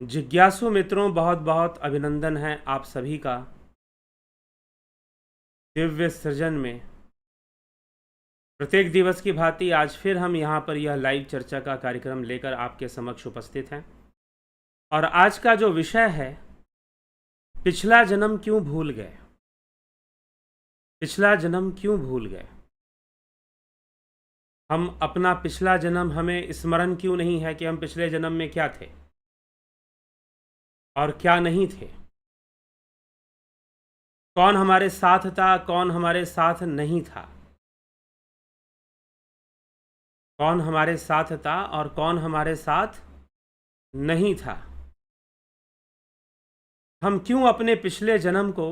जिज्ञासु मित्रों, बहुत बहुत अभिनंदन है आप सभी का दिव्य सृजन में। प्रत्येक दिवस की भांति आज फिर हम यहाँ पर यह लाइव चर्चा का कार्यक्रम लेकर आपके समक्ष उपस्थित हैं। और आज का जो विषय है, पिछला जन्म क्यों भूल गए। पिछला जन्म क्यों भूल गए। हम अपना पिछला जन्म, हमें स्मरण क्यों नहीं है कि हम पिछले जन्म में क्या थे और क्या नहीं थे। कौन हमारे साथ था, कौन हमारे साथ नहीं था। कौन हमारे साथ था और कौन हमारे साथ नहीं था। हम क्यों अपने पिछले जन्म को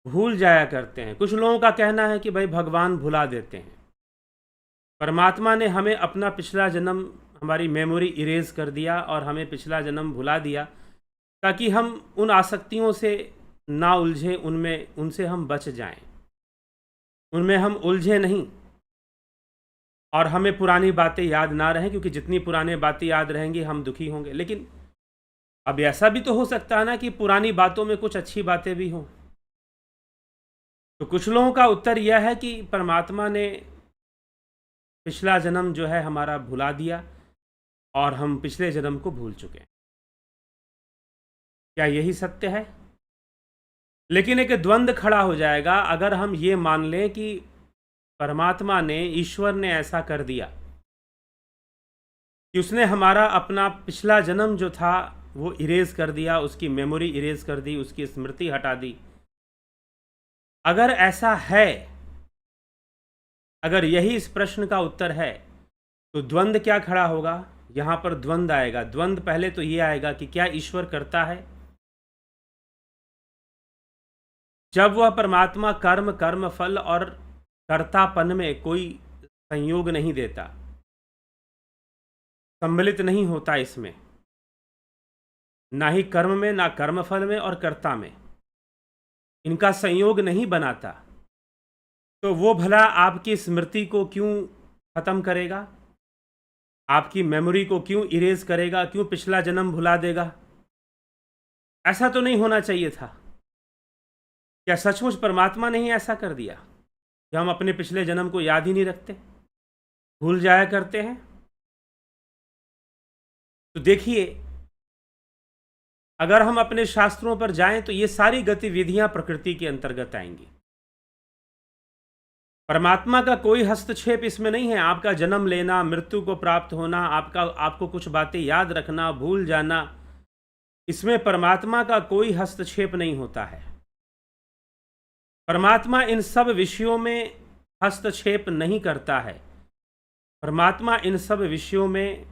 भूल जाया करते हैं। कुछ लोगों का कहना है कि भाई भगवान भुला देते हैं। परमात्मा ने हमें अपना पिछला जन्म, हमारी मेमोरी इरेज कर दिया और हमें पिछला जन्म भुला दिया ताकि हम उन आसक्तियों से ना उलझे, उनसे हम बच जाएं, उनमें हम उलझे नहीं और हमें पुरानी बातें याद ना रहें, क्योंकि जितनी पुरानी बातें याद रहेंगी हम दुखी होंगे। लेकिन अब ऐसा भी तो हो सकता है ना कि पुरानी बातों में कुछ अच्छी बातें भी हों। तो कुछ लोगों का उत्तर यह है कि परमात्मा ने पिछला जन्म जो है हमारा भुला दिया और हम पिछले जन्म को भूल चुके हैं। क्या यही सत्य है? लेकिन एक द्वंद्व खड़ा हो जाएगा अगर हम ये मान लें कि परमात्मा ने, ईश्वर ने ऐसा कर दिया कि उसने हमारा अपना पिछला जन्म जो था वो इरेज कर दिया, उसकी मेमोरी इरेज कर दी, उसकी स्मृति हटा दी। अगर ऐसा है, अगर यही इस प्रश्न का उत्तर है, तो द्वंद्व क्या खड़ा होगा। यहां पर द्वंद्व आएगा। द्वंद्व पहले तो ये आएगा कि क्या ईश्वर करता है। जब वह परमात्मा कर्म फल और कर्तापन में कोई संयोग नहीं देता, सम्मिलित नहीं होता, इसमें ना ही कर्म में, ना कर्म फल में और कर्ता में इनका संयोग नहीं बनाता, तो वो भला आपकी स्मृति को क्यों खत्म करेगा, आपकी मेमोरी को क्यों इरेज करेगा, क्यों पिछला जन्म भुला देगा। ऐसा तो नहीं होना चाहिए था। क्या सचमुच परमात्मा ने ही ऐसा कर दिया कि हम अपने पिछले जन्म को याद ही नहीं रखते, भूल जाया करते हैं। तो देखिए, अगर हम अपने शास्त्रों पर जाएं तो ये सारी गतिविधियां प्रकृति के अंतर्गत आएंगी। परमात्मा का कोई हस्तक्षेप इसमें नहीं है। आपका जन्म लेना, मृत्यु को प्राप्त होना, आपको कुछ बातें याद रखना, भूल जाना, इसमें परमात्मा का कोई हस्तक्षेप नहीं होता है। परमात्मा इन सब विषयों में हस्तक्षेप नहीं करता है। परमात्मा इन सब विषयों में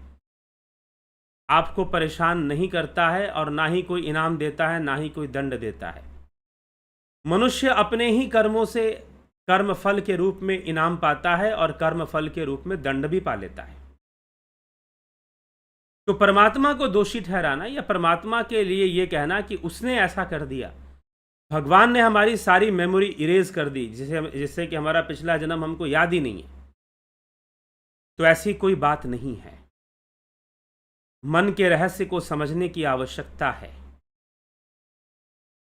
आपको परेशान नहीं करता है और ना ही कोई इनाम देता है, ना ही कोई दंड देता है। मनुष्य अपने ही कर्मों से कर्म फल के रूप में इनाम पाता है और कर्म फल के रूप में दंड भी पा लेता है। तो परमात्मा को दोषी ठहराना या परमात्मा के लिए यह कहना कि उसने ऐसा कर दिया, भगवान ने हमारी सारी मेमोरी इरेज कर दी, जिससे कि हमारा पिछला जन्म हमको याद ही नहीं है, तो ऐसी कोई बात नहीं है। मन के रहस्य को समझने की आवश्यकता है।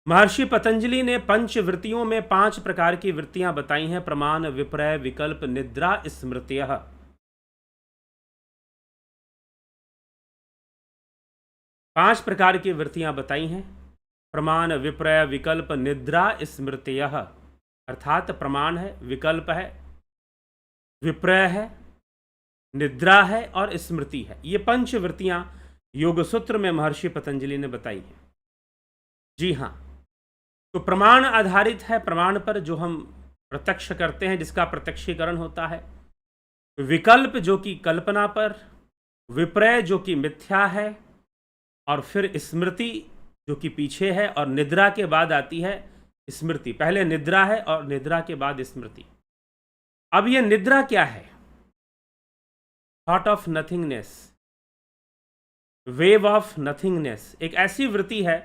महर्षि पतंजलि ने पंच वृत्तियों में 5 प्रकार की वृत्तियां बताई हैं। प्रमाण, विपर्य, विकल्प, निद्रा, स्मृतयः। पांच प्रकार की वृत्तियां बताई हैं। प्रमाण, विपर्य, विकल्प, निद्रा, स्मृतयः। अर्थात प्रमाण है, विकल्प है, विपर्य है, निद्रा है और स्मृति है। ये पंच वृत्तियां योग सूत्र में महर्षि पतंजलि ने बताई हैं। जी हाँ, तो प्रमाण आधारित है, प्रमाण पर जो हम प्रत्यक्ष करते हैं, जिसका प्रत्यक्षीकरण होता है। विकल्प जो कि कल्पना पर, विपर्य जो कि मिथ्या है, और फिर स्मृति जो कि पीछे है, और निद्रा के बाद आती है स्मृति। पहले निद्रा है और निद्रा के बाद स्मृति। अब यह निद्रा क्या है? Thought of nothingness, wave of nothingness. एक ऐसी वृत्ति है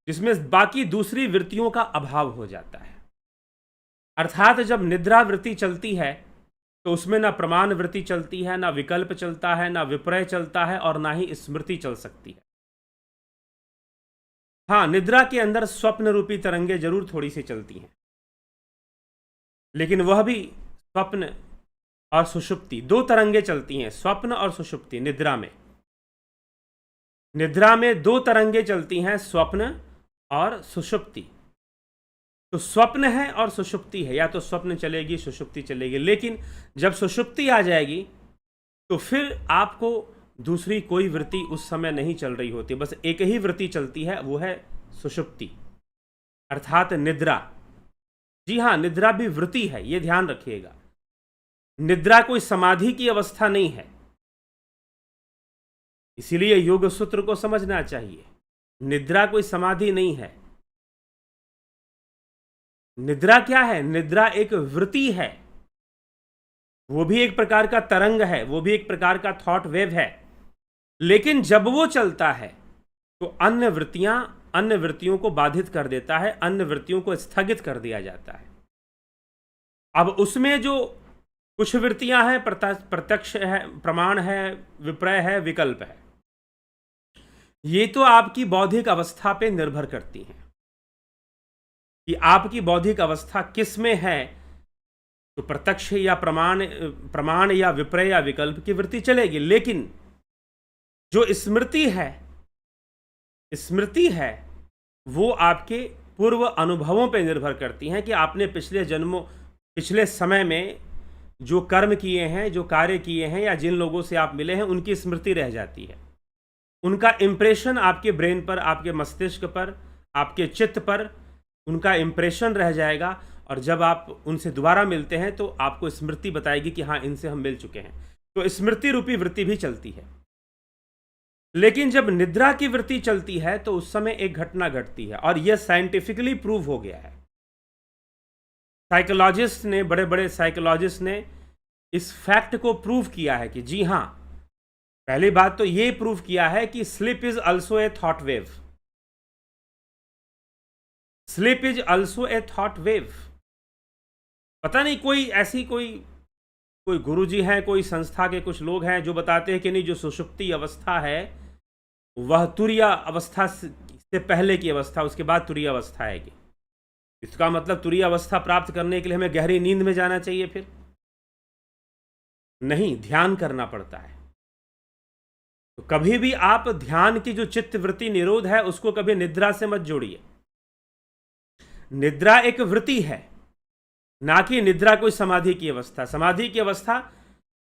जिसमें बाकी दूसरी वृत्तियों का अभाव हो जाता है। अर्थात जब निद्रा वृत्ति चलती है तो उसमें ना प्रमाण वृत्ति चलती है, ना विकल्प चलता है, ना विपर्य चलता है, और ना ही स्मृति चल सकती है। हाँ, निद्रा के अंदर स्वप्न रूपी तरंगे जरूर थोड़ी सी चलती हैं, लेकिन वह भी स्वप्न और सुषुप्ति, दो तरंगे चलती हैं, स्वप्न और सुषुप्ति। निद्रा में दो तरंगे चलती हैं, स्वप्न और सुषुप्ति। तो स्वप्न है और सुषुप्ति है, या तो स्वप्न चलेगी सुषुप्ति चलेगी, लेकिन जब सुषुप्ति आ जाएगी तो फिर आपको दूसरी कोई वृत्ति उस समय नहीं चल रही होती, बस एक ही वृत्ति चलती है, वो है सुषुप्ति अर्थात निद्रा। जी हाँ, निद्रा भी वृत्ति है, ये ध्यान रखिएगा। निद्रा कोई समाधि की अवस्था नहीं है, इसीलिए योग सूत्र को समझना चाहिए। निद्रा कोई समाधि नहीं है। निद्रा क्या है? निद्रा एक वृत्ति है, वो भी एक प्रकार का तरंग है, वो भी एक प्रकार का थॉट वेव है, लेकिन जब वो चलता है तो अन्य वृत्तियों को बाधित कर देता है, अन्य वृत्तियों को स्थगित कर दिया जाता है। अब उसमें जो कुछ वृत्तियां हैं, प्रत्यक्ष है, प्रमाण है, विपर्य है, विकल्प है, ये तो आपकी बौद्धिक अवस्था पे निर्भर करती हैं कि आपकी बौद्धिक अवस्था किस में है। तो प्रत्यक्ष या प्रमाण या विपर्य या विकल्प की वृत्ति चलेगी, लेकिन जो स्मृति है वो आपके पूर्व अनुभवों पर निर्भर करती हैं कि आपने पिछले समय में जो कर्म किए हैं, जो कार्य किए हैं, या जिन लोगों से आप मिले हैं, उनकी स्मृति रह जाती है। उनका इंप्रेशन आपके ब्रेन पर, आपके मस्तिष्क पर, आपके चित्त पर उनका इंप्रेशन रह जाएगा, और जब आप उनसे दोबारा मिलते हैं तो आपको स्मृति बताएगी कि हाँ, इनसे हम मिल चुके हैं। तो स्मृति रूपी वृत्ति भी चलती है। लेकिन जब निद्रा की वृत्ति चलती है तो उस समय एक घटना घटती है, और यह साइंटिफिकली प्रूव हो गया है। बड़े बड़े साइकोलॉजिस्ट ने इस फैक्ट को प्रूव किया है कि जी हाँ, पहली बात तो ये प्रूव किया है कि sleep is also a thought wave. Sleep is also a thought wave. पता नहीं कोई गुरुजी हैं, कोई संस्था के कुछ लोग हैं जो बताते हैं कि नहीं, जो सुषुप्ति अवस्था है वह तुरीय अवस्था से पहले की अवस्था, उसके बाद तुरीय अवस्था आएगी। इसका मतलब तुरीय अवस्था प्राप्त करने के लिए हमें गहरी नींद में जाना चाहिए? फिर नहीं, ध्यान करना पड़ता है। तो कभी भी आप ध्यान की जो चित्त वृत्ति निरोध है उसको कभी निद्रा से मत जोड़िए। निद्रा एक वृत्ति है, ना कि निद्रा कोई समाधि की अवस्था। समाधि की अवस्था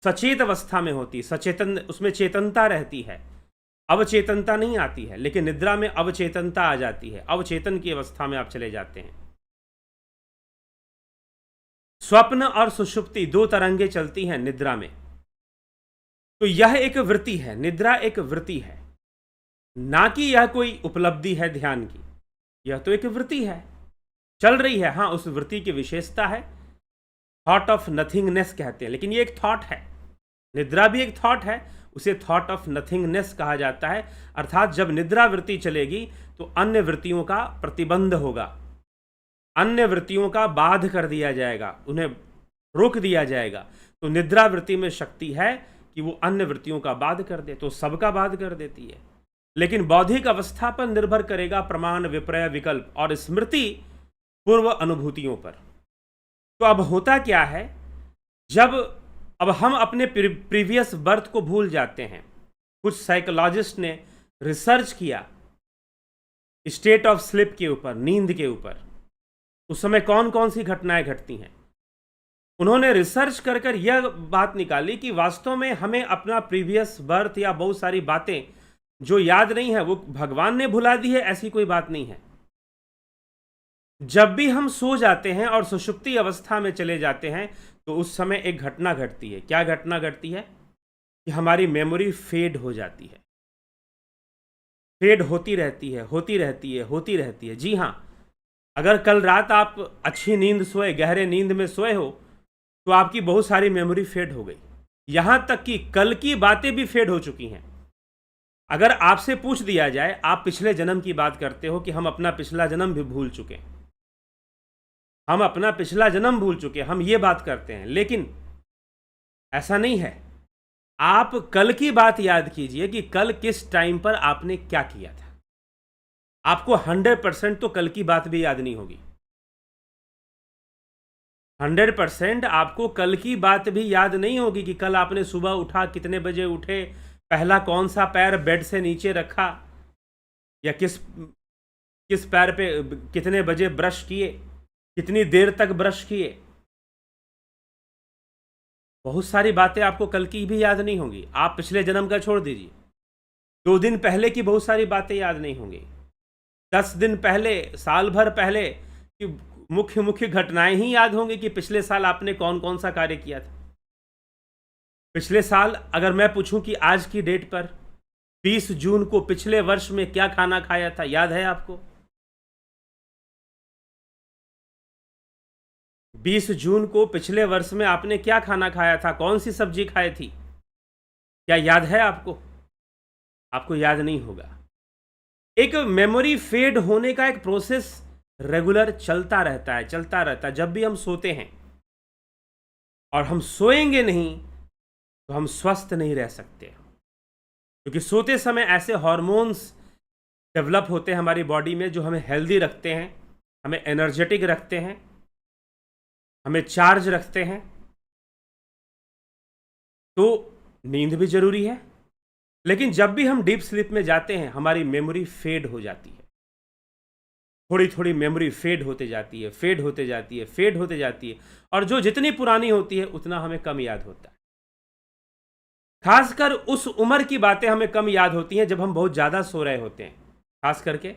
सचेत अवस्था में होती, सचेतन, उसमें चेतनता रहती है, अवचेतनता नहीं आती है। लेकिन निद्रा में अवचेतनता आ जाती है, अवचेतन की अवस्था में आप चले जाते हैं। स्वप्न और सुषुप्ति दो तरंगे चलती हैं निद्रा में, तो यह एक वृत्ति है, निद्रा एक वृत्ति है, ना कि यह कोई उपलब्धि है ध्यान की। यह तो एक वृत्ति है, चल रही है। हाँ, उस वृत्ति की विशेषता है, थॉट ऑफ नथिंगनेस कहते हैं, लेकिन ये एक थॉट है। निद्रा भी एक थॉट है, उसे थॉट ऑफ नथिंगनेस कहा जाता है। अर्थात जब निद्रा वृत्ति चलेगी तो अन्य वृत्तियों का प्रतिबंध होगा, अन्य वृत्तियों का बाध कर दिया जाएगा, उन्हें रोक दिया जाएगा। तो निद्रा वृत्ति में शक्ति है कि वो अन्य वृत्तियों का बाध कर दे, तो सबका बाध कर देती है। लेकिन बौद्धिक अवस्था पर निर्भर करेगा प्रमाण, विपर्य, विकल्प और स्मृति पूर्व अनुभूतियों पर। तो अब होता क्या है, जब अब हम अपने प्रीवियस बर्थ को भूल जाते हैं। कुछ साइकोलॉजिस्ट ने रिसर्च किया स्टेट ऑफ स्लीप के ऊपर, नींद के ऊपर, उस समय कौन कौन सी घटनाएं घटती हैं। उन्होंने रिसर्च कर यह बात निकाली कि वास्तव में हमें अपना प्रीवियस बर्थ या बहुत सारी बातें जो याद नहीं है वो भगवान ने भुला दी है, ऐसी कोई बात नहीं है। जब भी हम सो जाते हैं और सुषुप्ति अवस्था में चले जाते हैं तो उस समय एक घटना घटती है। क्या घटना घटती है? कि हमारी मेमोरी फेड हो जाती है, फेड होती रहती है, होती रहती है। जी हाँ, अगर कल रात आप अच्छी नींद सोए, गहरे नींद में सोए हो, तो आपकी बहुत सारी मेमोरी फेड हो गई, यहां तक कि कल की बातें भी फेड हो चुकी हैं। अगर आपसे पूछ दिया जाए, आप पिछले जन्म की बात करते हो कि हम अपना पिछला जन्म भी भूल चुके, हम अपना पिछला जन्म भूल चुके, हम ये बात करते हैं, लेकिन ऐसा नहीं है। आप कल की बात याद कीजिए कि कल किस टाइम पर आपने क्या किया था। आपको 100% तो कल की बात भी याद नहीं होगी। 100% आपको कल की बात भी याद नहीं होगी कि कल आपने सुबह उठा, कितने बजे उठे, पहला कौन सा पैर बेड से नीचे रखा, या किस किस पैर पे कितने बजे ब्रश किए, कितनी देर तक ब्रश किए। बहुत सारी बातें आपको कल की भी याद नहीं होंगी। आप पिछले जन्म का छोड़ दीजिए, 2 दिन पहले की बहुत सारी बातें याद नहीं होंगी। 10 दिन पहले, साल भर पहले की मुख्य मुख्य घटनाएं ही याद होंगी कि पिछले साल आपने कौन कौन सा कार्य किया था। पिछले साल अगर मैं पूछूं कि आज की डेट पर 20 जून को पिछले वर्ष में क्या खाना खाया था, याद है आपको? 20 जून को पिछले वर्ष में आपने क्या खाना खाया था, कौन सी सब्जी खाई थी, क्या याद है आपको? आपको याद नहीं होगा। एक मेमोरी फेड होने का एक प्रोसेस रेगुलर चलता रहता है, चलता रहता है। जब भी हम सोते हैं और हम सोएंगे नहीं तो हम स्वस्थ नहीं रह सकते, क्योंकि सोते समय ऐसे हार्मोन्स डेवलप होते हैं हमारी बॉडी में जो हमें हेल्दी रखते हैं, हमें एनर्जेटिक रखते हैं, हमें चार्ज रखते हैं। तो नींद भी जरूरी है, लेकिन जब भी हम डीप स्लीप में जाते हैं हमारी मेमोरी फेड हो जाती है। थोड़ी थोड़ी मेमोरी फेड होते जाती है, फेड होते जाती है, फेड होते जाती है, और जो जितनी पुरानी होती है उतना हमें कम याद होता है। खासकर उस उम्र की बातें हमें कम याद होती हैं जब हम बहुत ज़्यादा सो रहे होते हैं। खास करके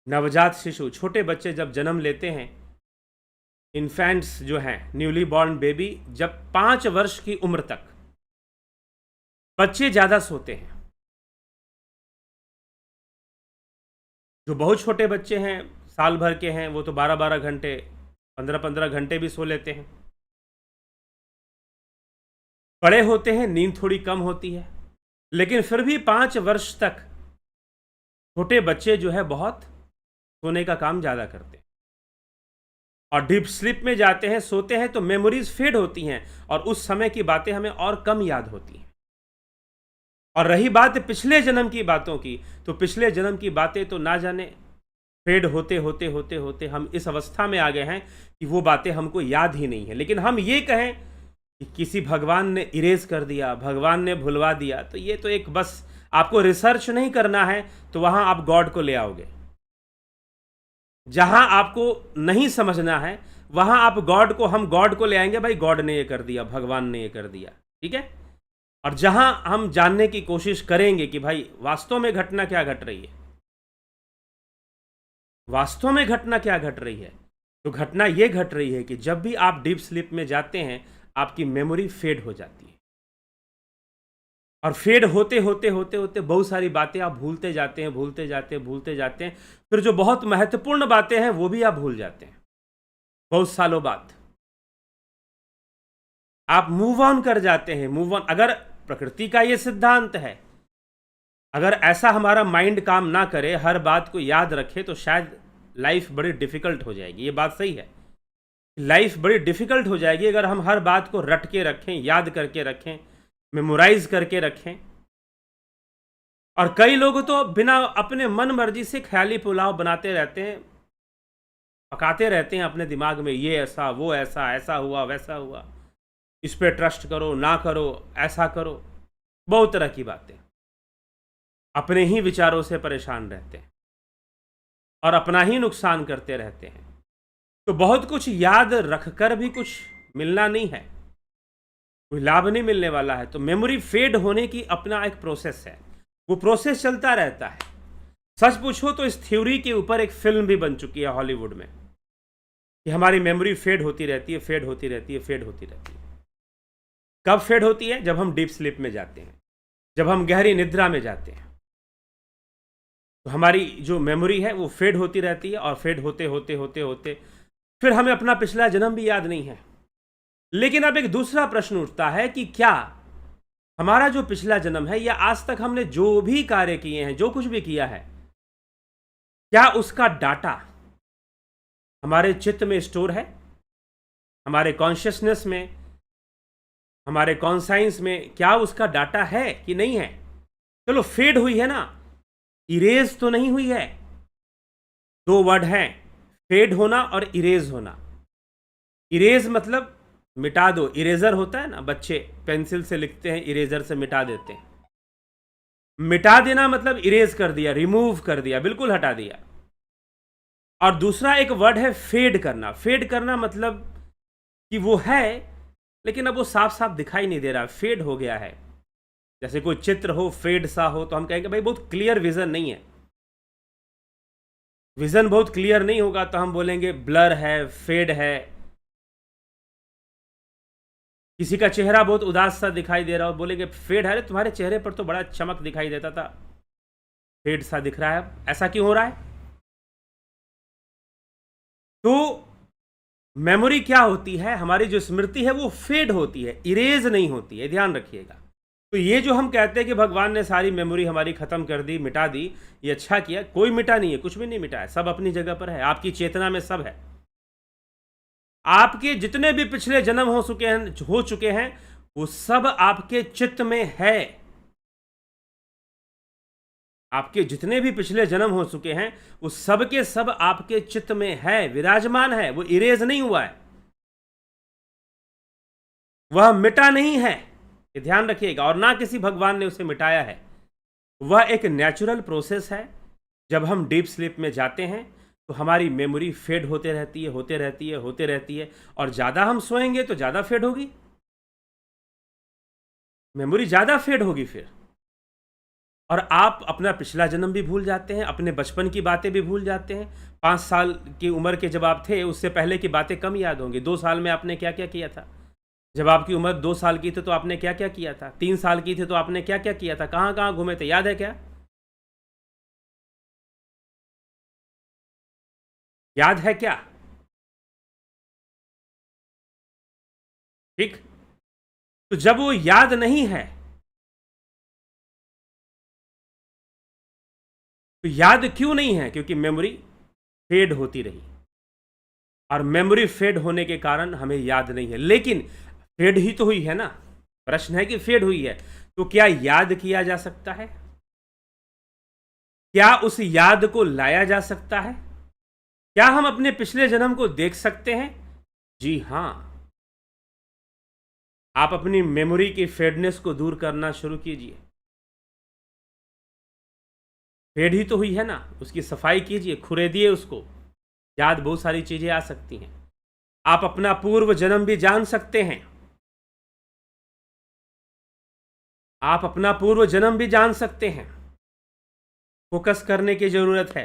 नवजात शिशु, छोटे बच्चे जब जन्म लेते हैं, इन्फेंट्स जो हैं, न्यूली बॉर्न बेबी, जब 5 वर्ष की उम्र तक बच्चे ज़्यादा सोते हैं। जो बहुत छोटे बच्चे हैं, साल भर के हैं, वो तो 12-12 घंटे, 15-15 घंटे भी सो लेते हैं। बड़े होते हैं, नींद थोड़ी कम होती है, लेकिन फिर भी 5 वर्ष तक छोटे बच्चे जो है बहुत सोने का काम ज़्यादा करते हैं और डीप स्लीप में जाते हैं, सोते हैं, तो मेमोरीज फेड होती हैं और उस समय की बातें हमें और कम याद होती हैं। और रही बात पिछले जन्म की बातों की, तो पिछले जन्म की बातें तो ना जाने फेड होते होते होते होते हम इस अवस्था में आ गए हैं कि वो बातें हमको याद ही नहीं है। लेकिन हम ये कहें कि किसी भगवान ने इरेज कर दिया, भगवान ने भुलवा दिया, तो ये तो एक बस आपको रिसर्च नहीं करना है, तो वहां आप गॉड को ले आओगे। जहां आपको नहीं समझना है वहां आप हम गॉड को ले आएंगे, भाई गॉड ने ये कर दिया, भगवान ने ये कर दिया, ठीक है। और जहां हम जानने की कोशिश करेंगे कि भाई वास्तव में घटना क्या घट रही है, वास्तव में घटना क्या घट रही है, तो घटना यह घट रही है कि जब भी आप डीप स्लीप में जाते हैं आपकी मेमोरी फेड हो जाती है, और फेड होते होते होते होते बहुत सारी बातें आप भूलते जाते हैं, भूलते जाते हैं, भूलते जाते हैं। फिर जो बहुत महत्वपूर्ण बातें हैं वो भी आप भूल जाते हैं। बहुत सालों बाद आप मूव ऑन कर जाते हैं, मूव ऑन। अगर प्रकृति का ये सिद्धांत है, अगर ऐसा हमारा माइंड काम ना करे, हर बात को याद रखे, तो शायद लाइफ बड़ी डिफिकल्ट हो जाएगी। ये बात सही है, लाइफ बड़ी डिफिकल्ट हो जाएगी अगर हम हर बात को रट के रखें, याद करके रखें, मेमोराइज करके रखें। और कई लोग तो बिना अपने मन मर्जी से ख्याली पुलाव बनाते रहते हैं, पकाते रहते हैं अपने दिमाग में, ये ऐसा, वो ऐसा, ऐसा हुआ, वैसा हुआ, इस पे ट्रस्ट करो, ना करो, ऐसा करो, बहुत तरह की बातें। अपने ही विचारों से परेशान रहते हैं और अपना ही नुकसान करते रहते हैं। तो बहुत कुछ याद रखकर भी कुछ मिलना नहीं है, कोई लाभ नहीं मिलने वाला है। तो मेमोरी फेड होने की अपना एक प्रोसेस है, वो प्रोसेस चलता रहता है। सच पूछो तो इस थ्योरी के ऊपर एक फिल्म भी बन चुकी है हॉलीवुड में, कि हमारी मेमोरी फेड होती रहती है, फेड होती रहती है, फेड होती रहती है। कब फेड होती है? जब हम डीप स्लीप में जाते हैं, जब हम गहरी निद्रा में जाते हैं, तो हमारी जो मेमोरी है वो फेड होती रहती है, और फेड होते होते होते होते फिर हमें अपना पिछला जन्म भी याद नहीं है। लेकिन अब एक दूसरा प्रश्न उठता है कि क्या हमारा जो पिछला जन्म है, या आज तक हमने जो भी कार्य किए हैं, जो कुछ भी किया है, क्या उसका डाटा हमारे चित्त में स्टोर है, हमारे कॉन्शियसनेस में हमारे कॉन्साइंस में क्या उसका डाटा है कि नहीं है? चलो फेड हुई है ना, इरेज तो नहीं हुई है। दो वर्ड हैं, फेड होना और इरेज होना। इरेज मतलब मिटा दो, इरेजर होता है ना, बच्चे पेंसिल से लिखते हैं, इरेजर से मिटा देते हैं। मिटा देना मतलब इरेज कर दिया, रिमूव कर दिया, बिल्कुल हटा दिया। और दूसरा एक वर्ड है फेड करना। फेड करना मतलब कि वो है लेकिन अब वो साफ साफ दिखाई नहीं दे रहा, फेड हो गया है। जैसे कोई चित्र हो, फेड सा हो, तो हम कहेंगे भाई बहुत क्लियर विजन नहीं है। विजन बहुत क्लियर नहीं होगा तो हम बोलेंगे ब्लर है, फेड है। किसी का चेहरा बहुत उदास सा दिखाई दे रहा हो, बोलेंगे फेड है। अरे तुम्हारे चेहरे पर तो बड़ा चमक दिखाई देता था, फेड सा दिख रहा है अब, ऐसा क्यों हो रहा है? तो मेमोरी क्या होती है, हमारी जो स्मृति है वो फेड होती है, इरेज नहीं होती है, ध्यान रखिएगा। तो ये जो हम कहते हैं कि भगवान ने सारी मेमोरी हमारी खत्म कर दी, मिटा दी, ये अच्छा किया, कोई मिटा नहीं है, कुछ भी नहीं मिटा है, सब अपनी जगह पर है, आपकी चेतना में सब है। आपके जितने भी पिछले जन्म हो चुके हैं वो सब आपके चित्त में है। आपके जितने भी पिछले जन्म हो चुके हैं वो सब के सब आपके चित्त में है, विराजमान है, वो इरेज नहीं हुआ है, वह मिटा नहीं है, ये ध्यान रखिएगा। और ना किसी भगवान ने उसे मिटाया है, वह एक नेचुरल प्रोसेस है। जब हम डीप स्लीप में जाते हैं तो हमारी मेमोरी फेड होते रहती है, होते रहती है, होते रहती है, और ज़्यादा हम सोएंगे तो ज़्यादा फेड होगी, मेमोरी ज़्यादा फेड होगी फिर। और आप अपना पिछला जन्म भी भूल जाते हैं, अपने बचपन की बातें भी भूल जाते हैं। 5 साल की उम्र के जब आप थे उससे पहले की बातें कम याद होंगी। 2 साल में आपने क्या क्या किया था? जब आपकी उम्र 2 साल की थी तो आपने क्या क्या किया था? 3 साल की थी तो आपने क्या क्या किया था? कहाँ कहाँ घूमे थे, याद है क्या? याद है क्या? ठीक। तो जब वो याद नहीं है तो याद क्यों नहीं है? क्योंकि मेमोरी फेड होती रही, और मेमोरी फेड होने के कारण हमें याद नहीं है। लेकिन फेड ही तो हुई है ना, प्रश्न है कि फेड हुई है तो क्या याद किया जा सकता है? क्या उस याद को लाया जा सकता है? क्या हम अपने पिछले जन्म को देख सकते हैं? जी हां। आप अपनी मेमोरी की फेडनेस को दूर करना शुरू कीजिए। फेड ही तो हुई है ना, उसकी सफाई कीजिए, खुरेदिए उसको, याद बहुत सारी चीजें आ सकती हैं। आप अपना पूर्व जन्म भी जान सकते हैं, आप अपना पूर्व जन्म भी जान सकते हैं। फोकस करने की जरूरत है,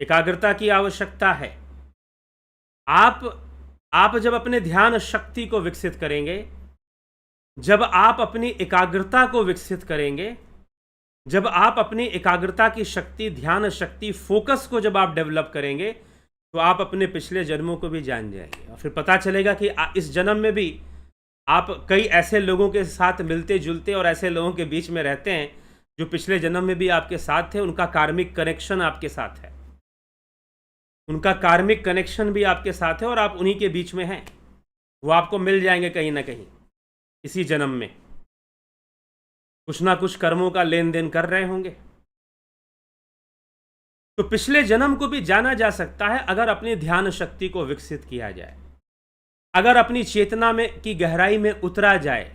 एकाग्रता की आवश्यकता है। आप आप जब अपने ध्यान शक्ति को विकसित करेंगे, जब आप अपनी एकाग्रता को विकसित करेंगे, जब आप अपनी एकाग्रता की शक्ति, ध्यान शक्ति, फोकस को जब आप डेवलप करेंगे तो आप अपने पिछले जन्मों को भी जान जाएंगे। और फिर पता चलेगा कि इस जन्म में भी आप कई ऐसे लोगों के साथ मिलते जुलते और ऐसे लोगों के बीच में रहते हैं जो पिछले जन्म में भी आपके साथ थे, उनका कार्मिक कनेक्शन आपके साथ है, उनका कार्मिक कनेक्शन भी आपके साथ है और आप उन्हीं के बीच में हैं। वो आपको मिल जाएंगे कहीं ना कहीं इसी जन्म में, कुछ ना कुछ कर्मों का लेन देन कर रहे होंगे। तो पिछले जन्म को भी जाना जा सकता है अगर अपनी ध्यान शक्ति को विकसित किया जाए, अगर अपनी चेतना में की गहराई में उतरा जाए,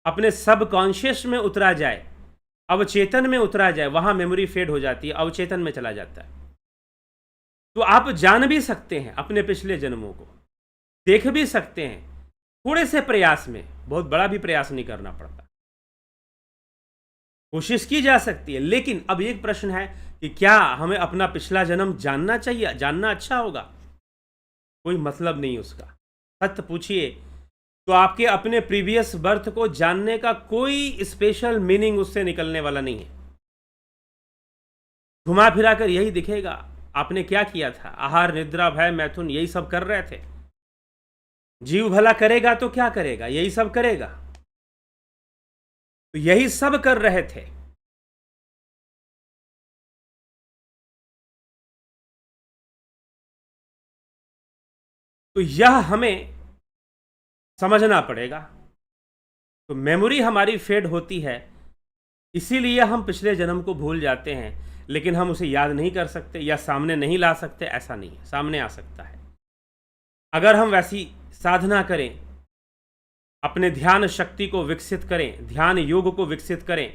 अपने सबकॉन्शियस में उतरा जाए, अवचेतन में उतरा जाए। वहां मेमोरी फेड हो जाती है, अवचेतन में चला जाता है। तो आप जान भी सकते हैं अपने पिछले जन्मों को, देख भी सकते हैं थोड़े से प्रयास में, बहुत बड़ा भी प्रयास नहीं करना पड़ता, कोशिश की जा सकती है। लेकिन अब एक प्रश्न है कि क्या हमें अपना पिछला जन्म जानना चाहिए? जानना अच्छा होगा? कोई मतलब नहीं उसका। सत्य पूछिए तो आपके अपने प्रीवियस बर्थ को जानने का कोई स्पेशल मीनिंग उससे निकलने वाला नहीं है। घुमा फिरा कर यही दिखेगा, आपने क्या किया था, आहार निद्रा भय मैथुन यही सब कर रहे थे। जीव भला करेगा तो क्या करेगा, यही सब करेगा, तो यही सब कर रहे थे। तो यह हमें समझना पड़ेगा तो मेमोरी हमारी फेड होती है, इसीलिए हम पिछले जन्म को भूल जाते हैं, लेकिन हम उसे याद नहीं कर सकते या सामने नहीं ला सकते, ऐसा नहीं है, सामने आ सकता है। अगर हम वैसी साधना करें, अपने ध्यान शक्ति को विकसित करें, ध्यान योग को विकसित करें,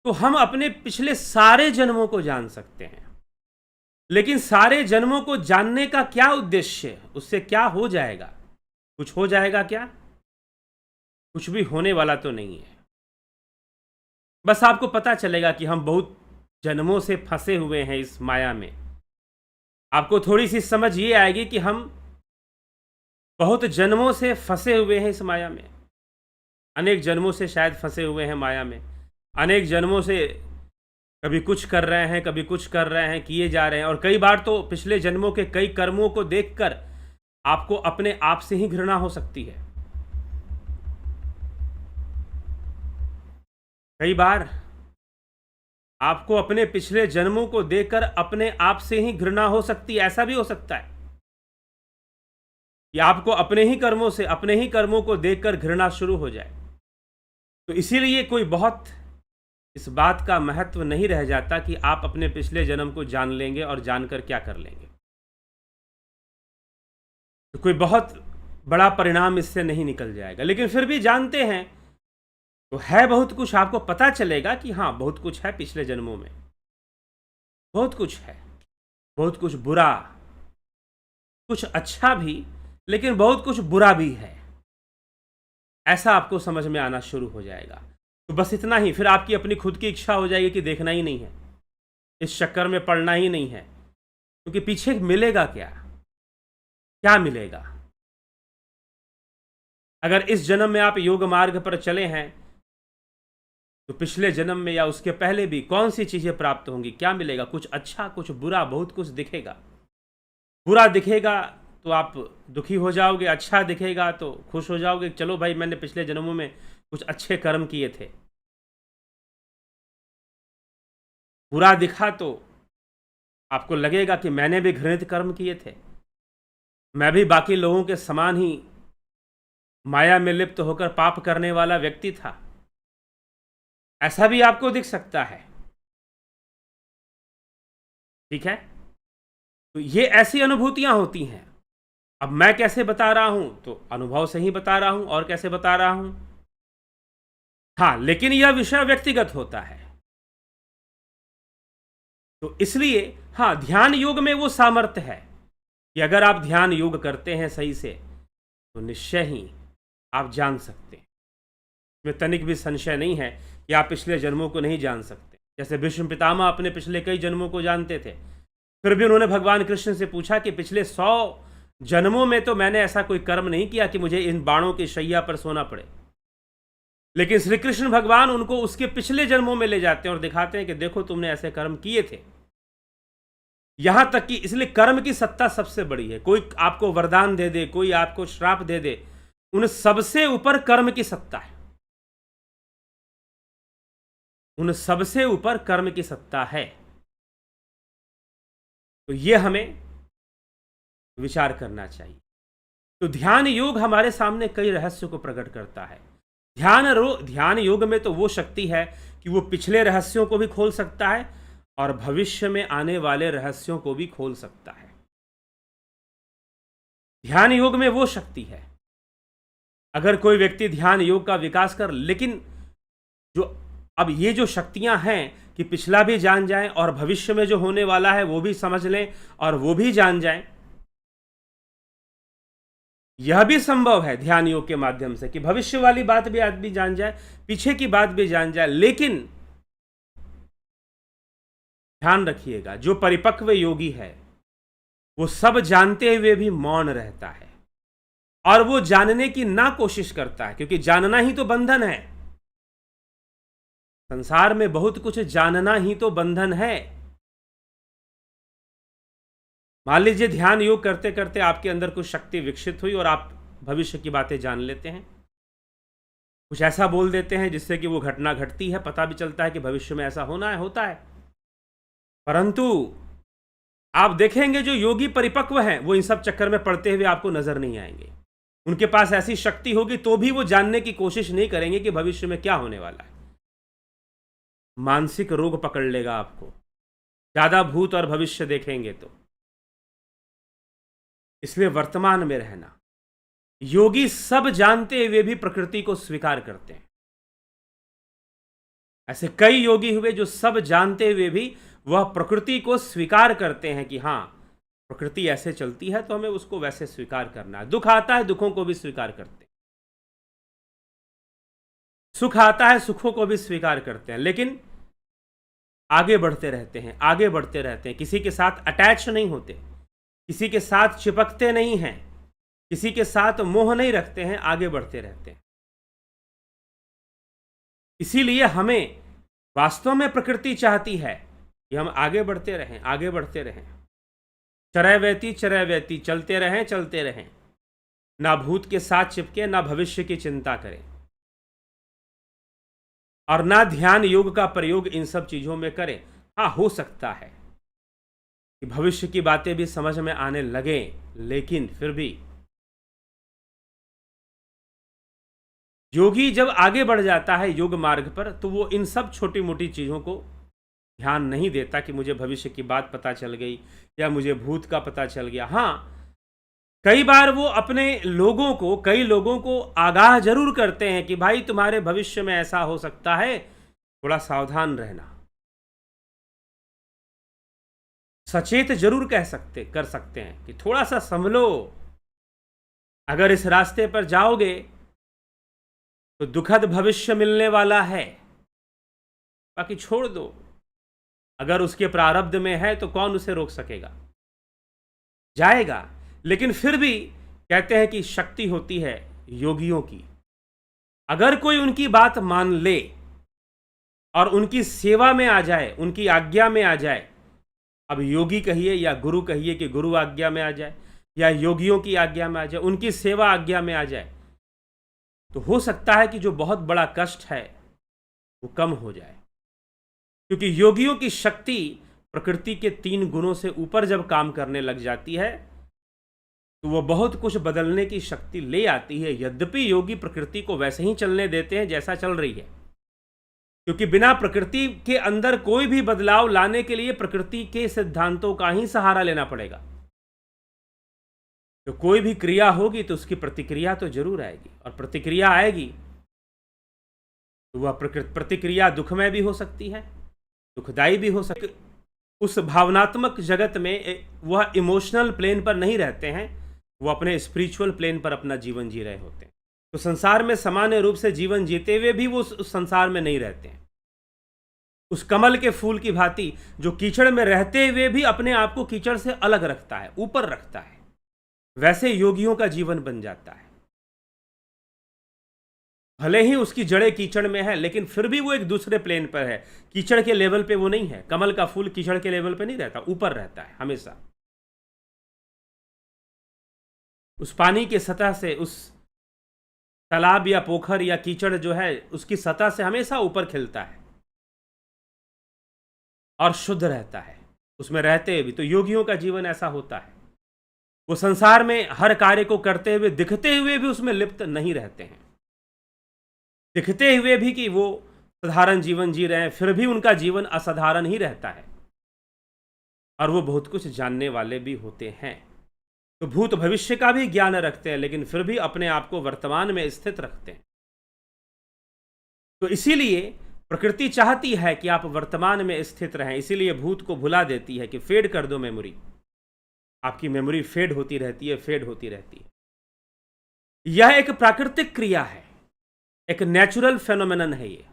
तो हम अपने पिछले सारे जन्मों को जान सकते हैं। लेकिन सारे जन्मों को जानने का क्या उद्देश्य है? उससे क्या हो जाएगा? कुछ हो जाएगा क्या? कुछ भी होने वाला तो नहीं है। बस आपको पता चलेगा कि हम बहुत जन्मों से फंसे हुए हैं इस माया में। आपको थोड़ी सी समझ ये आएगी कि हम बहुत जन्मों से फंसे हुए हैं इस माया में। अनेक जन्मों से शायद फंसे हुए हैं माया में। अनेक जन्मों से कभी कुछ कर रहे हैं, कभी कुछ कर रहे हैं, किए जा रहे हैं। और कई बार तो पिछले जन्मों के कई कर्मों को देखकर आपको अपने आप से ही घृणा हो सकती है। कई बार आपको अपने पिछले जन्मों को देखकर अपने आप से ही घृणा हो सकती है। ऐसा भी हो सकता है कि आपको अपने ही कर्मों से, अपने ही कर्मों को देखकर घृणा शुरू हो जाए। तो इसीलिए कोई बहुत इस बात का महत्व नहीं रह जाता कि आप अपने पिछले जन्म को जान लेंगे और जानकर क्या कर लेंगे। तो कोई बहुत बड़ा परिणाम इससे नहीं निकल जाएगा। लेकिन फिर भी जानते हैं तो है बहुत कुछ। आपको पता चलेगा कि हाँ, बहुत कुछ है पिछले जन्मों में, बहुत कुछ है, बहुत कुछ बुरा, कुछ अच्छा भी, लेकिन बहुत कुछ बुरा भी है। ऐसा आपको समझ में आना शुरू हो जाएगा। तो बस इतना ही। फिर आपकी अपनी खुद की इच्छा हो जाएगी कि देखना ही नहीं है, इस चक्कर में पड़ना ही नहीं है, क्योंकि पीछे मिलेगा क्या? क्या मिलेगा? अगर इस जन्म में आप योग मार्ग पर चले हैं तो पिछले जन्म में या उसके पहले भी कौन सी चीजें प्राप्त होंगी? क्या मिलेगा? कुछ अच्छा, कुछ बुरा, बहुत कुछ दिखेगा। बुरा दिखेगा तो आप दुखी हो जाओगे, अच्छा दिखेगा तो खुश हो जाओगे, चलो भाई मैंने पिछले जन्मों में कुछ अच्छे कर्म किए थे। बुरा दिखा तो आपको लगेगा कि मैंने भी घृणित कर्म किए थे, मैं भी बाकी लोगों के समान ही माया में लिप्त होकर पाप करने वाला व्यक्ति था। ऐसा भी आपको दिख सकता है। ठीक है, तो ये ऐसी अनुभूतियां होती हैं। अब मैं कैसे बता रहा हूं? तो अनुभव से ही बता रहा हूं। और कैसे बता रहा हूं? हाँ, लेकिन यह विषय व्यक्तिगत होता है। तो इसलिए हाँ, ध्यान योग में वो सामर्थ्य है कि अगर आप ध्यान योग करते हैं सही से तो निश्चय ही आप जान सकते हैं। इसमें तनिक भी संशय नहीं है कि आप पिछले जन्मों को नहीं जान सकते। जैसे भीष्म पितामह अपने पिछले कई जन्मों को जानते थे, फिर भी उन्होंने भगवान कृष्ण से पूछा कि पिछले 100 जन्मों में तो मैंने ऐसा कोई कर्म नहीं किया कि मुझे इन बाणों की शैया पर सोना पड़े। लेकिन श्री कृष्ण भगवान उनको उसके पिछले जन्मों में ले जाते हैं और दिखाते हैं कि देखो तुमने ऐसे कर्म किए थे। यहां तक कि इसलिए कर्म की सत्ता सबसे बड़ी है। कोई आपको वरदान दे दे, कोई आपको श्राप दे दे, उन सबसे ऊपर कर्म की सत्ता है। उन सबसे ऊपर कर्म की सत्ता है। तो यह हमें विचार करना चाहिए। तो ध्यान योग हमारे सामने कई रहस्यों को प्रकट करता है। ध्यान योग में तो वो शक्ति है कि वो पिछले रहस्यों को भी खोल सकता है और भविष्य में आने वाले रहस्यों को भी खोल सकता है। ध्यान योग में वो शक्ति है। अगर कोई व्यक्ति ध्यान योग का विकास कर, लेकिन अब ये जो शक्तियां हैं कि पिछला भी जान जाएं और भविष्य में जो होने वाला है वो भी समझ लें और वो भी जान जाएं, यह भी संभव है ध्यान योग के माध्यम से कि भविष्य वाली बात भी आदमी जान जाए, पीछे की बात भी जान जाए। लेकिन ध्यान रखिएगा, जो परिपक्व योगी है वो सब जानते हुए भी मौन रहता है और वो जानने की ना कोशिश करता है, क्योंकि जानना ही तो बंधन है। संसार में बहुत कुछ जानना ही तो बंधन है। मान लीजिए ध्यान योग करते करते आपके अंदर कुछ शक्ति विकसित हुई और आप भविष्य की बातें जान लेते हैं, कुछ ऐसा बोल देते हैं जिससे कि वो घटना घटती है, पता भी चलता है कि भविष्य में ऐसा होना है, होता है। परंतु आप देखेंगे जो योगी परिपक्व हैं वो इन सब चक्कर में पड़ते हुए आपको नजर नहीं आएंगे। उनके पास ऐसी शक्ति होगी तो भी वो जानने की कोशिश नहीं करेंगे कि भविष्य में क्या होने वाला है। मानसिक रोग पकड़ लेगा आपको, ज्यादा भूत और भविष्य देखेंगे तो। इसलिए वर्तमान में रहना। योगी सब जानते हुए भी प्रकृति को स्वीकार करते हैं। ऐसे कई योगी हुए जो सब जानते हुए भी वह प्रकृति को स्वीकार करते हैं कि हां, प्रकृति ऐसे चलती है तो हमें उसको वैसे स्वीकार करना है। दुख आता है, दुखों को भी स्वीकार करते हैं। सुख आता है, सुखों को भी स्वीकार करते हैं, लेकिन आगे बढ़ते रहते हैं, आगे बढ़ते रहते हैं। किसी के साथ अटैच नहीं होते, किसी के साथ चिपकते नहीं हैं, किसी के साथ मोह नहीं रखते हैं, आगे बढ़ते रहते हैं। इसीलिए हमें वास्तव में प्रकृति चाहती है कि हम आगे बढ़ते रहें, आगे बढ़ते रहें। चरैवेति चरैवेति, चलते रहें, चलते रहें। ना भूत के साथ चिपके, ना भविष्य की चिंता करें, और ना ध्यान योग का प्रयोग इन सब चीजों में करें। हाँ, हो सकता है कि भविष्य की बातें भी समझ में आने लगे, लेकिन फिर भी योगी जब आगे बढ़ जाता है योग मार्ग पर, तो वो इन सब छोटी मोटी चीजों को ध्यान नहीं देता कि मुझे भविष्य की बात पता चल गई या मुझे भूत का पता चल गया। हाँ, कई बार वो अपने लोगों को, कई लोगों को आगाह जरूर करते हैं कि भाई तुम्हारे भविष्य में ऐसा हो सकता है, थोड़ा सावधान रहना। सचेत जरूर कर सकते हैं कि थोड़ा सा संभलो, अगर इस रास्ते पर जाओगे तो दुखद भविष्य मिलने वाला है, बाकी छोड़ दो। अगर उसके प्रारब्ध में है तो कौन उसे रोक सकेगा, जाएगा। लेकिन फिर भी कहते हैं कि शक्ति होती है योगियों की। अगर कोई उनकी बात मान ले और उनकी सेवा में आ जाए, उनकी आज्ञा में आ जाए, अब योगी कहिए या गुरु कहिए कि गुरु आज्ञा में आ जाए या योगियों की आज्ञा में आ जाए, उनकी सेवा आज्ञा में आ जाए, तो हो सकता है कि जो बहुत बड़ा कष्ट है वो कम हो जाए। क्योंकि योगियों की शक्ति प्रकृति के 3 गुणों से ऊपर जब काम करने लग जाती है तो वो बहुत कुछ बदलने की शक्ति ले आती है। यद्यपि योगी प्रकृति को वैसे ही चलने देते हैं जैसा चल रही है, क्योंकि बिना प्रकृति के अंदर कोई भी बदलाव लाने के लिए प्रकृति के सिद्धांतों का ही सहारा लेना पड़ेगा। तो कोई भी क्रिया होगी तो उसकी प्रतिक्रिया तो जरूर आएगी, और प्रतिक्रिया आएगी तो वह प्रतिक्रिया दुखमय भी हो सकती है, दुखदाई भी हो सकती है। उस भावनात्मक जगत में वह इमोशनल प्लेन पर नहीं रहते हैं, वो अपने स्पिरिचुअल प्लेन पर अपना जीवन जी रहे होते हैं। तो संसार में सामान्य रूप से जीवन जीते हुए भी वो उस संसार में नहीं रहते हैं। उस कमल के फूल की भांति जो कीचड़ में रहते हुए भी अपने आप को कीचड़ से अलग रखता है, ऊपर रखता है, वैसे योगियों का जीवन बन जाता है। भले ही उसकी जड़ें कीचड़ में है, लेकिन फिर भी वो एक दूसरे प्लेन पर है। कीचड़ के लेवल पे वो नहीं है। कमल का फूल कीचड़ के लेवल पे नहीं रहता, ऊपर रहता है हमेशा। उस पानी के सतह से, उस तालाब या पोखर या कीचड़ जो है उसकी सतह से हमेशा ऊपर खिलता है और शुद्ध रहता है उसमें रहते हुए भी। तो योगियों का जीवन ऐसा होता है, वो संसार में हर कार्य को करते हुए, दिखते हुए भी उसमें लिप्त नहीं रहते हैं। दिखते हुए भी कि वो साधारण जीवन जी रहे हैं, फिर भी उनका जीवन असाधारण ही रहता है, और वो बहुत कुछ जानने वाले भी होते हैं। तो भूत भविष्य का भी ज्ञान रखते हैं, लेकिन फिर भी अपने आप को वर्तमान में स्थित रखते हैं। तो इसीलिए प्रकृति चाहती है कि आप वर्तमान में स्थित रहें, इसीलिए भूत को भुला देती है कि फेड कर दो मेमोरी। आपकी मेमोरी फेड होती रहती है, फेड होती रहती है। यह एक प्राकृतिक क्रिया है, एक नेचुरल फेनोमेनन है ये,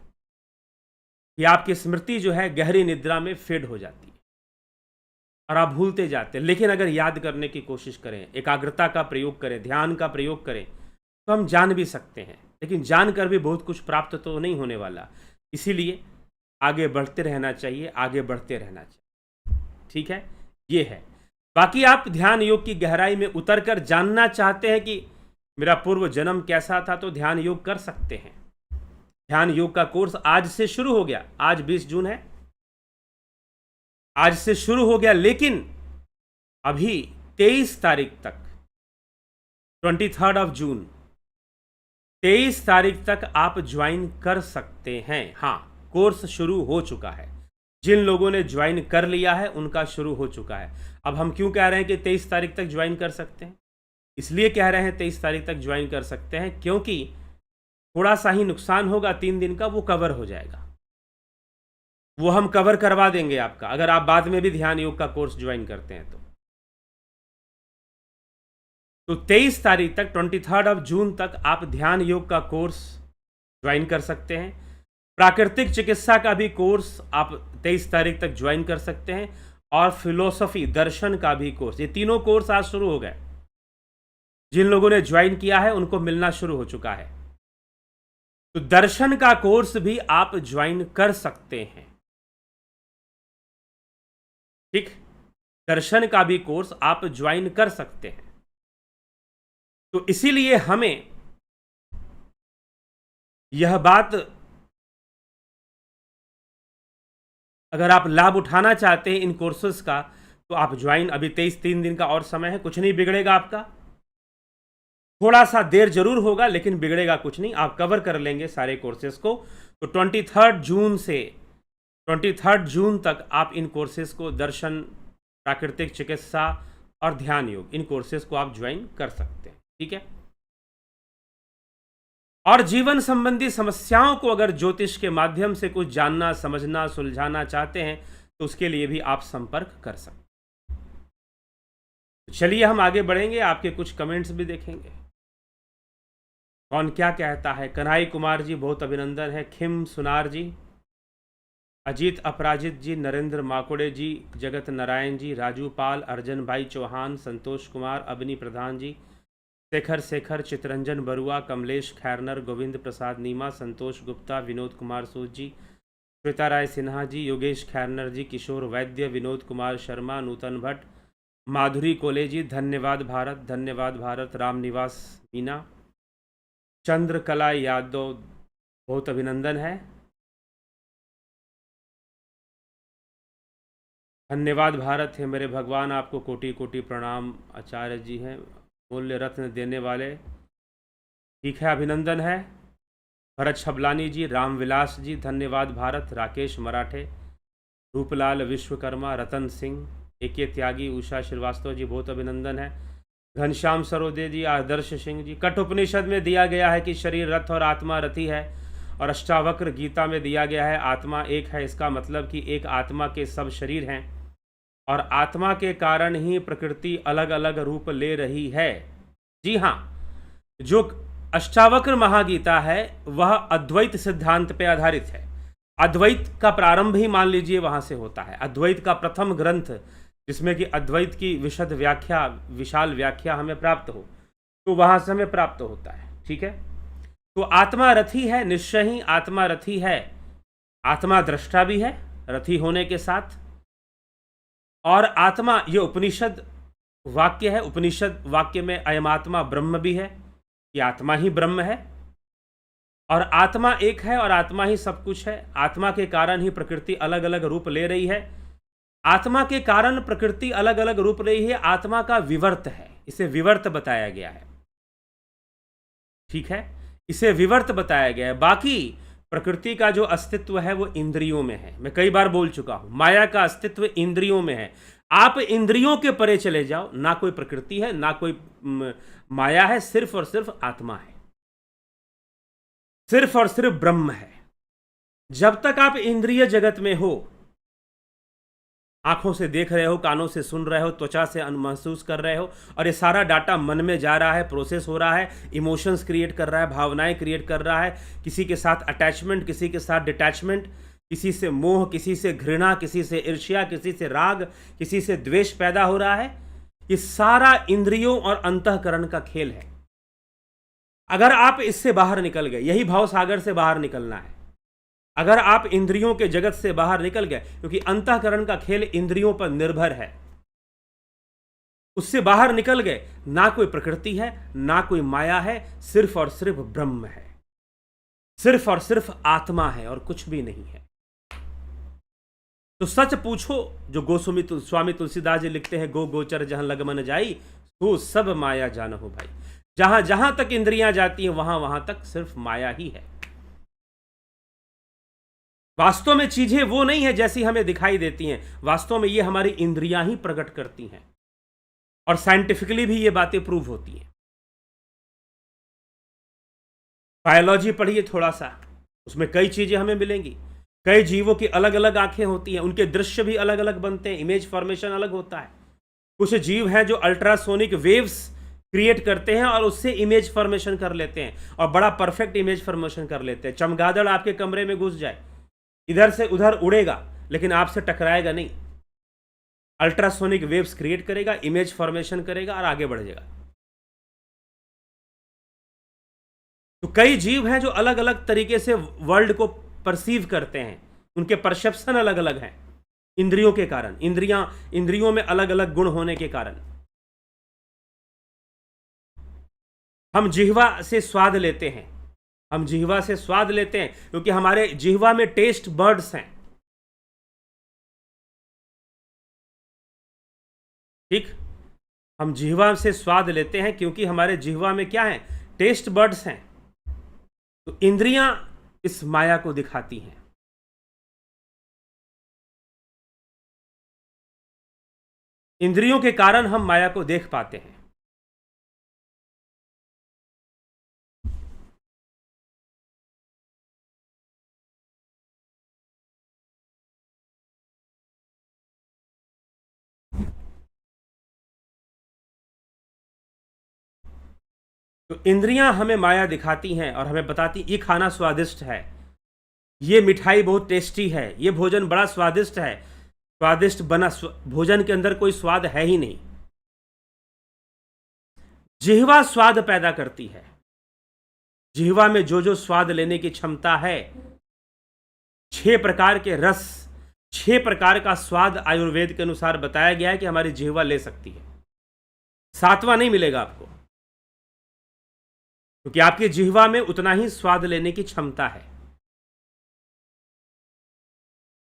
कि आपकी स्मृति जो है गहरी निद्रा में फेड हो जाती है और आप भूलते जाते हैं। लेकिन अगर याद करने की कोशिश करें, एकाग्रता का प्रयोग करें, ध्यान का प्रयोग करें, तो हम जान भी सकते हैं। लेकिन जानकर भी बहुत कुछ प्राप्त तो नहीं होने वाला। इसीलिए आगे बढ़ते रहना चाहिए, आगे बढ़ते रहना चाहिए। ठीक है, ये है। बाकी आप ध्यान योग की गहराई में उतरकर जानना चाहते हैं कि मेरा पूर्व जन्म कैसा था, तो ध्यान योग कर सकते हैं। ध्यान योग का कोर्स आज से शुरू हो गया। आज 20 जून है, आज से शुरू हो गया, लेकिन अभी 23 तारीख तक 23 जून 23 तारीख तक आप ज्वाइन कर सकते हैं। हाँ, कोर्स शुरू हो चुका है। जिन लोगों ने ज्वाइन कर लिया है उनका शुरू हो चुका है। अब हम क्यों कह रहे हैं कि 23 तारीख तक ज्वाइन कर सकते हैं? इसलिए कह रहे हैं 23 तारीख तक ज्वाइन कर सकते हैं क्योंकि थोड़ा सा ही नुकसान होगा 3 दिन का, वो कवर हो जाएगा। वो हम कवर करवा देंगे आपका, अगर आप बाद में भी ध्यान योग का कोर्स ज्वाइन करते हैं तो 23 तारीख तक 23 जून तक आप ध्यान योग का कोर्स ज्वाइन कर सकते हैं। प्राकृतिक चिकित्सा का भी कोर्स आप 23 तारीख तक ज्वाइन कर सकते हैं, और फिलोसफी दर्शन का भी कोर्स। ये तीनों कोर्स आज शुरू हो गए। जिन लोगों ने ज्वाइन किया है उनको मिलना शुरू हो चुका है। तो दर्शन का कोर्स भी आप ज्वाइन कर सकते हैं। ठीक, दर्शन का भी कोर्स आप ज्वाइन कर सकते हैं। तो इसीलिए हमें यह बात, अगर आप लाभ उठाना चाहते हैं इन कोर्सेज का, तो आप ज्वाइन, अभी 3 दिन का और समय है, कुछ नहीं बिगड़ेगा आपका। थोड़ा सा देर जरूर होगा लेकिन बिगड़ेगा कुछ नहीं, आप कवर कर लेंगे सारे कोर्सेज को। तो 23 जून से 23 जून तक आप इन कोर्सेज को, दर्शन, प्राकृतिक चिकित्सा और ध्यान योग, इन कोर्सेज को आप ज्वाइन कर सकते हैं। ठीक है। और जीवन संबंधी समस्याओं को अगर ज्योतिष के माध्यम से कुछ जानना, समझना, सुलझाना चाहते हैं तो उसके लिए भी आप संपर्क कर सकते हैं। चलिए हम आगे बढ़ेंगे, आपके कुछ कमेंट्स भी देखेंगे। कौन क्या कहता है? कन्हई कुमार जी बहुत अभिनंदन है, खिम सुनार जी, अजीत अपराजित जी, नरेंद्र माकुड़े जी, जगत नारायण जी, राजू पाल, अर्जन भाई चौहान, संतोष कुमार, अबनी प्रधान जी, शेखर, चितरंजन बरुआ, कमलेश खैरनर, गोविंद प्रसाद नीमा, संतोष गुप्ता, विनोद कुमार सूद जी, श्वेता राय सिन्हा जी, योगेश खैरनर जी, किशोर वैद्य, विनोद कुमार शर्मा, नूतन भट्ट, माधुरी कोले जी, धन्यवाद भारत, रामनिवास मीना, चंद्रकला यादव बहुत अभिनंदन है, धन्यवाद भारत है मेरे भगवान, आपको कोटि कोटि प्रणाम। आचार्य जी हैं मूल्य रत्न देने वाले, ठीक है, अभिनंदन है। भरत छबलानी जी, रामविलास जी, धन्यवाद भारत, राकेश मराठे, रूपलाल विश्वकर्मा, रतन सिंह, एके त्यागी, उषा श्रीवास्तव जी बहुत अभिनंदन है। घनश्याम सरोदे जी, आदर्श सिंह जी, कठोपनिषद में दिया गया है कि शरीर रथ और आत्मा रथी है, और अष्टावक्र गीता में दिया गया है आत्मा एक है। इसका मतलब कि एक आत्मा के सब शरीर हैं, और आत्मा के कारण ही प्रकृति अलग अलग रूप ले रही है। जी हाँ, जो अष्टावक्र महागीता है वह अद्वैत सिद्धांत पे आधारित है। अद्वैत का प्रारंभ ही मान लीजिए वहां से होता है। अद्वैत का प्रथम ग्रंथ जिसमें कि अद्वैत की विशद व्याख्या, विशाल व्याख्या हमें प्राप्त हो, तो वहां से हमें प्राप्त होता है। ठीक है। तो आत्मा रथी है, निश्चय ही आत्मा रथी है। आत्मा दृष्टा भी है रथी होने के साथ, और आत्मा, ये उपनिषद वाक्य है। उपनिषद वाक्य में अयम आत्मा ब्रह्म भी है, कि आत्मा ही ब्रह्म है, और आत्मा एक है, और आत्मा ही सब कुछ है। आत्मा के कारण ही प्रकृति अलग अलग रूप ले रही है। आत्मा के कारण प्रकृति अलग अलग रूप ले रही है, आत्मा का विवर्त है, इसे विवर्त बताया गया है। ठीक है, इसे विवर्त बताया गया है। बाकी प्रकृति का जो अस्तित्व है वो इंद्रियों में है। मैं कई बार बोल चुका हूं, माया का अस्तित्व इंद्रियों में है। आप इंद्रियों के परे चले जाओ, ना कोई प्रकृति है, ना कोई माया है, सिर्फ और सिर्फ आत्मा है, सिर्फ और सिर्फ ब्रह्म है। जब तक आप इंद्रिय जगत में हो, आंखों से देख रहे हो, कानों से सुन रहे हो, त्वचा से महसूस कर रहे हो, और ये सारा डाटा मन में जा रहा है, प्रोसेस हो रहा है, इमोशंस क्रिएट कर रहा है, भावनाएं क्रिएट कर रहा है, किसी के साथ अटैचमेंट, किसी के साथ डिटैचमेंट, किसी से मोह, किसी से घृणा, किसी से ईर्ष्या, किसी से राग, किसी से द्वेष पैदा हो रहा है। ये सारा इंद्रियों और अंतःकरण का खेल है। अगर आप इससे बाहर निकल गए, यही भाव सागर से बाहर निकलना है। अगर आप इंद्रियों के जगत से बाहर निकल गए, क्योंकि अंतःकरण का खेल इंद्रियों पर निर्भर है, उससे बाहर निकल गए, ना कोई प्रकृति है, ना कोई माया है, सिर्फ और सिर्फ ब्रह्म है, सिर्फ और सिर्फ आत्मा है, और कुछ भी नहीं है। तो सच पूछो, जो स्वामी तुलसीदास जी लिखते हैं, गो गोचर जहां लगमन जाई, तो सब माया जानहु भाई। जहां जहां तक इंद्रियां जाती हैं वहां वहां तक सिर्फ माया ही है। वास्तव में चीजें वो नहीं है जैसी हमें दिखाई देती हैं, वास्तव में ये हमारी इंद्रियां ही प्रकट करती हैं, और साइंटिफिकली भी ये बातें प्रूव होती हैं। बायोलॉजी पढ़िए थोड़ा सा, उसमें कई चीजें हमें मिलेंगी। कई जीवों की अलग अलग आंखें होती हैं, उनके दृश्य भी अलग अलग बनते हैं, इमेज फॉर्मेशन अलग होता है। कुछ जीव हैं जो अल्ट्रासोनिक वेव्स क्रिएट करते हैं और उससे इमेज फॉर्मेशन कर लेते हैं, और बड़ा परफेक्ट इमेज फॉर्मेशन कर लेते हैं। चमगादड़ आपके कमरे में घुस जाए, इधर से उधर उड़ेगा लेकिन आपसे टकराएगा नहीं। अल्ट्रासोनिक वेव्स क्रिएट करेगा, इमेज फॉर्मेशन करेगा और आगे बढ़ जाएगा। तो कई जीव हैं जो अलग अलग तरीके से वर्ल्ड को परसीव करते हैं, उनके परसेप्शन अलग अलग हैं इंद्रियों के कारण, इंद्रियों में अलग अलग गुण होने के कारण। हम जिह्वा से स्वाद लेते हैं, हम जिह्वा से स्वाद लेते हैं क्योंकि हमारे जिह्वा में टेस्ट बर्ड्स हैं। ठीक, हम जिह्वा से स्वाद लेते हैं क्योंकि हमारे जिह्वा में क्या है, टेस्ट बर्ड्स हैं। तो इंद्रियां इस माया को दिखाती हैं। इंद्रियों के कारण हम माया को देख पाते हैं। तो इंद्रियां हमें माया दिखाती हैं और हमें बताती ये खाना स्वादिष्ट है, ये मिठाई बहुत टेस्टी है, ये भोजन बड़ा स्वादिष्ट है। स्वादिष्ट बना भोजन के अंदर कोई स्वाद है ही नहीं। जिह्वा स्वाद पैदा करती है। जिह्वा में जो जो स्वाद लेने की क्षमता है, 6 प्रकार के रस, 6 प्रकार का स्वाद आयुर्वेद के अनुसार बताया गया है कि हमारी जिह्वा ले सकती है। 7वां नहीं मिलेगा आपको, क्योंकि आपकी जिह्वा में उतना ही स्वाद लेने की क्षमता है।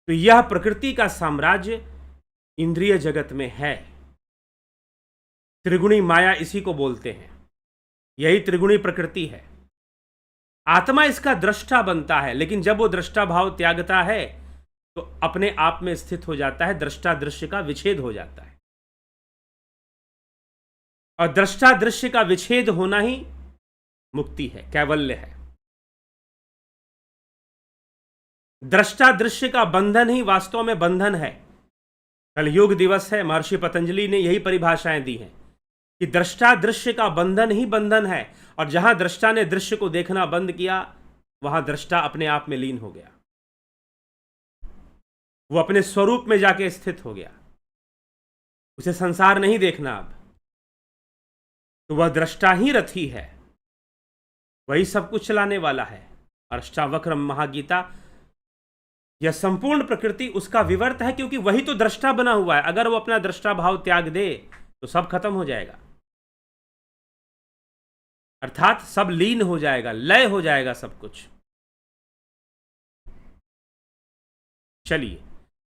तो यह प्रकृति का साम्राज्य इंद्रिय जगत में है। त्रिगुणी माया इसी को बोलते हैं, यही त्रिगुणी प्रकृति है। आत्मा इसका दृष्टा बनता है, लेकिन जब वो दृष्टा भाव त्यागता है तो अपने आप में स्थित हो जाता है, दृष्टा दृश्य का विच्छेद हो जाता है। और दृष्टा दृश्य का विच्छेद होना ही मुक्ति है, कैवल्य है। दृष्टा दृश्य का बंधन ही वास्तव में बंधन है। कल योग दिवस है, महर्षि पतंजलि ने यही परिभाषाएं दी हैं कि दृष्टा दृश्य का बंधन ही बंधन है, और जहां दृष्टा ने दृश्य को देखना बंद किया वहां दृष्टा अपने आप में लीन हो गया, वो अपने स्वरूप में जाके स्थित हो गया। उसे संसार नहीं देखना अब, तो वह दृष्टा ही रथी है, वही सब कुछ चलाने वाला है। और अष्टावक्र महागीता, यह संपूर्ण प्रकृति उसका विवर्त है, क्योंकि वही तो दृष्टा बना हुआ है। अगर वो अपना दृष्टा भाव त्याग दे तो सब खत्म हो जाएगा, अर्थात सब लीन हो जाएगा, लय हो जाएगा सब कुछ। चलिए,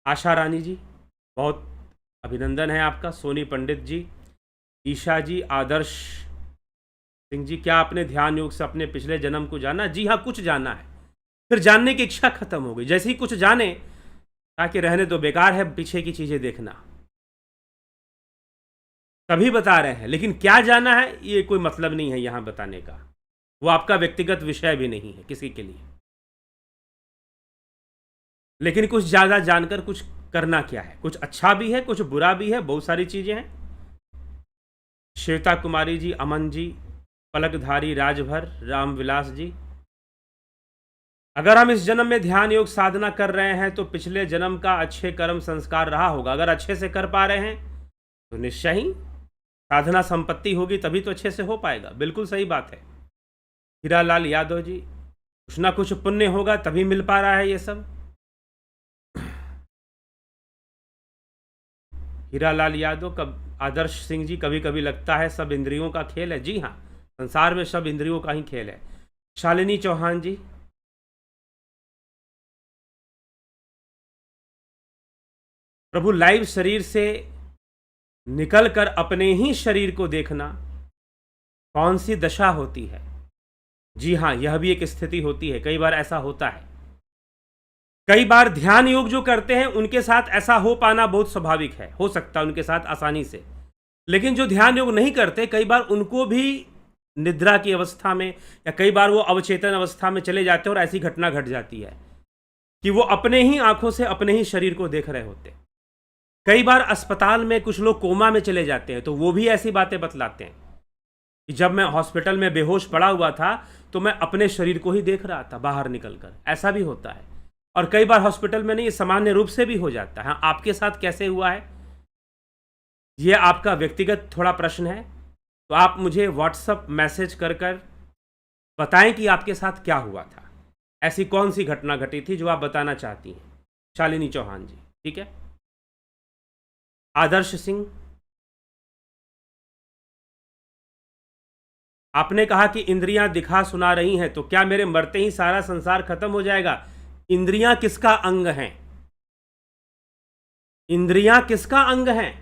आशा रानी जी बहुत अभिनंदन है आपका, सोनी पंडित जी, ईशा जी, आदर्श सिंह जी, क्या आपने ध्यान योग से अपने पिछले जन्म को जाना? जी हाँ, कुछ जाना है, फिर जानने की इच्छा खत्म हो गई। जैसे ही कुछ जाने, ताकि रहने तो बेकार है पीछे की चीजें देखना, तभी बता रहे हैं। लेकिन क्या जाना है ये कोई मतलब नहीं है यहां बताने का, वो आपका व्यक्तिगत विषय भी नहीं है किसी के लिए। लेकिन कुछ ज्यादा जानकर कुछ करना क्या है, कुछ अच्छा भी है, कुछ बुरा भी है, बहुत सारी चीजें हैं। श्वेता कुमारी जी, अमन जी, पलकधारी राजभर, रामविलास जी, अगर हम इस जन्म में ध्यान योग साधना कर रहे हैं तो पिछले जन्म का अच्छे कर्म संस्कार रहा होगा। अगर अच्छे से कर पा रहे हैं तो निश्चय ही साधना संपत्ति होगी, तभी तो अच्छे से हो पाएगा। बिल्कुल सही बात है। हीरालाल यादव जी, कुछ ना कुछ पुण्य होगा तभी मिल पा रहा है ये सब। हीरालाल यादव, आदर्श सिंह जी, कभी कभी लगता है सब इंद्रियों का खेल है। जी हाँ, संसार में सब इंद्रियों का ही खेल है। शालिनी चौहान जी, प्रभु लाइव शरीर से निकलकर अपने ही शरीर को देखना कौन सी दशा होती है? जी हाँ, यह भी एक स्थिति होती है, कई बार ऐसा होता है। कई बार ध्यान योग जो करते हैं उनके साथ ऐसा हो पाना बहुत स्वाभाविक है, हो सकता है उनके साथ आसानी से। लेकिन जो ध्यान योग नहीं करते, कई बार उनको भी निद्रा की अवस्था में या कई बार वो अवचेतन अवस्था में चले जाते हैं और ऐसी घटना घट जाती है कि वो अपने ही आंखों से अपने ही शरीर को देख रहे होते हैं। कई बार अस्पताल में कुछ लोग कोमा में चले जाते हैं, तो वो भी ऐसी बातें बतलाते हैं कि जब मैं हॉस्पिटल में बेहोश पड़ा हुआ था तो मैं अपने शरीर को ही देख रहा था बाहर निकलकर। ऐसा भी होता है। और कई बार हॉस्पिटल में नहीं, सामान्य रूप से भी हो जाता है। आपके साथ कैसे हुआ है, ये आपका व्यक्तिगत थोड़ा प्रश्न है, तो आप मुझे व्हाट्सएप मैसेज कर कर बताएं कि आपके साथ क्या हुआ था, ऐसी कौन सी घटना घटी थी जो आप बताना चाहती हैं। शालिनी चौहान जी, ठीक है। आदर्श सिंह, आपने कहा कि इंद्रियां दिखा सुना रही हैं, तो क्या मेरे मरते ही सारा संसार खत्म हो जाएगा? इंद्रियां किसका अंग हैं? इंद्रियां किसका अंग हैं?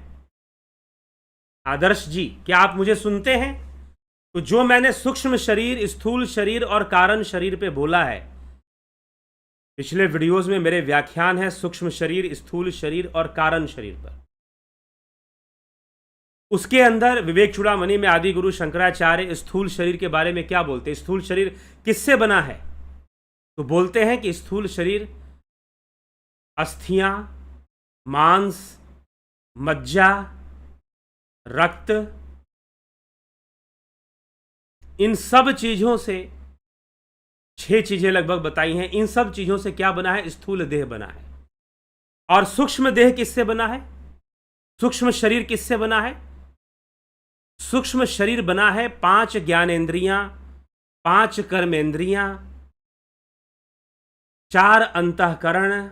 आदर्श जी, क्या आप मुझे सुनते हैं? तो जो मैंने सूक्ष्म शरीर, स्थूल शरीर और कारण शरीर पे बोला है, पिछले वीडियोस में मेरे व्याख्यान है सूक्ष्म शरीर, स्थूल शरीर और कारण शरीर पर। उसके अंदर विवेक चूड़ामणि में आदि गुरु शंकराचार्य स्थूल शरीर के बारे में क्या बोलते हैं? स्थूल शरीर किससे बना है? तो बोलते हैं कि स्थूल शरीर अस्थियां, मांस, मज्जा, रक्त, इन सब चीजों से, 6 चीजें लगभग बताई हैं, इन सब चीजों से क्या बना है? स्थूल देह बना है। और सूक्ष्म देह किससे बना है? सूक्ष्म शरीर किससे बना है? सूक्ष्म शरीर बना है 5 ज्ञानेंद्रियां, 5 कर्मेंद्रियां, 4 अंतःकरण,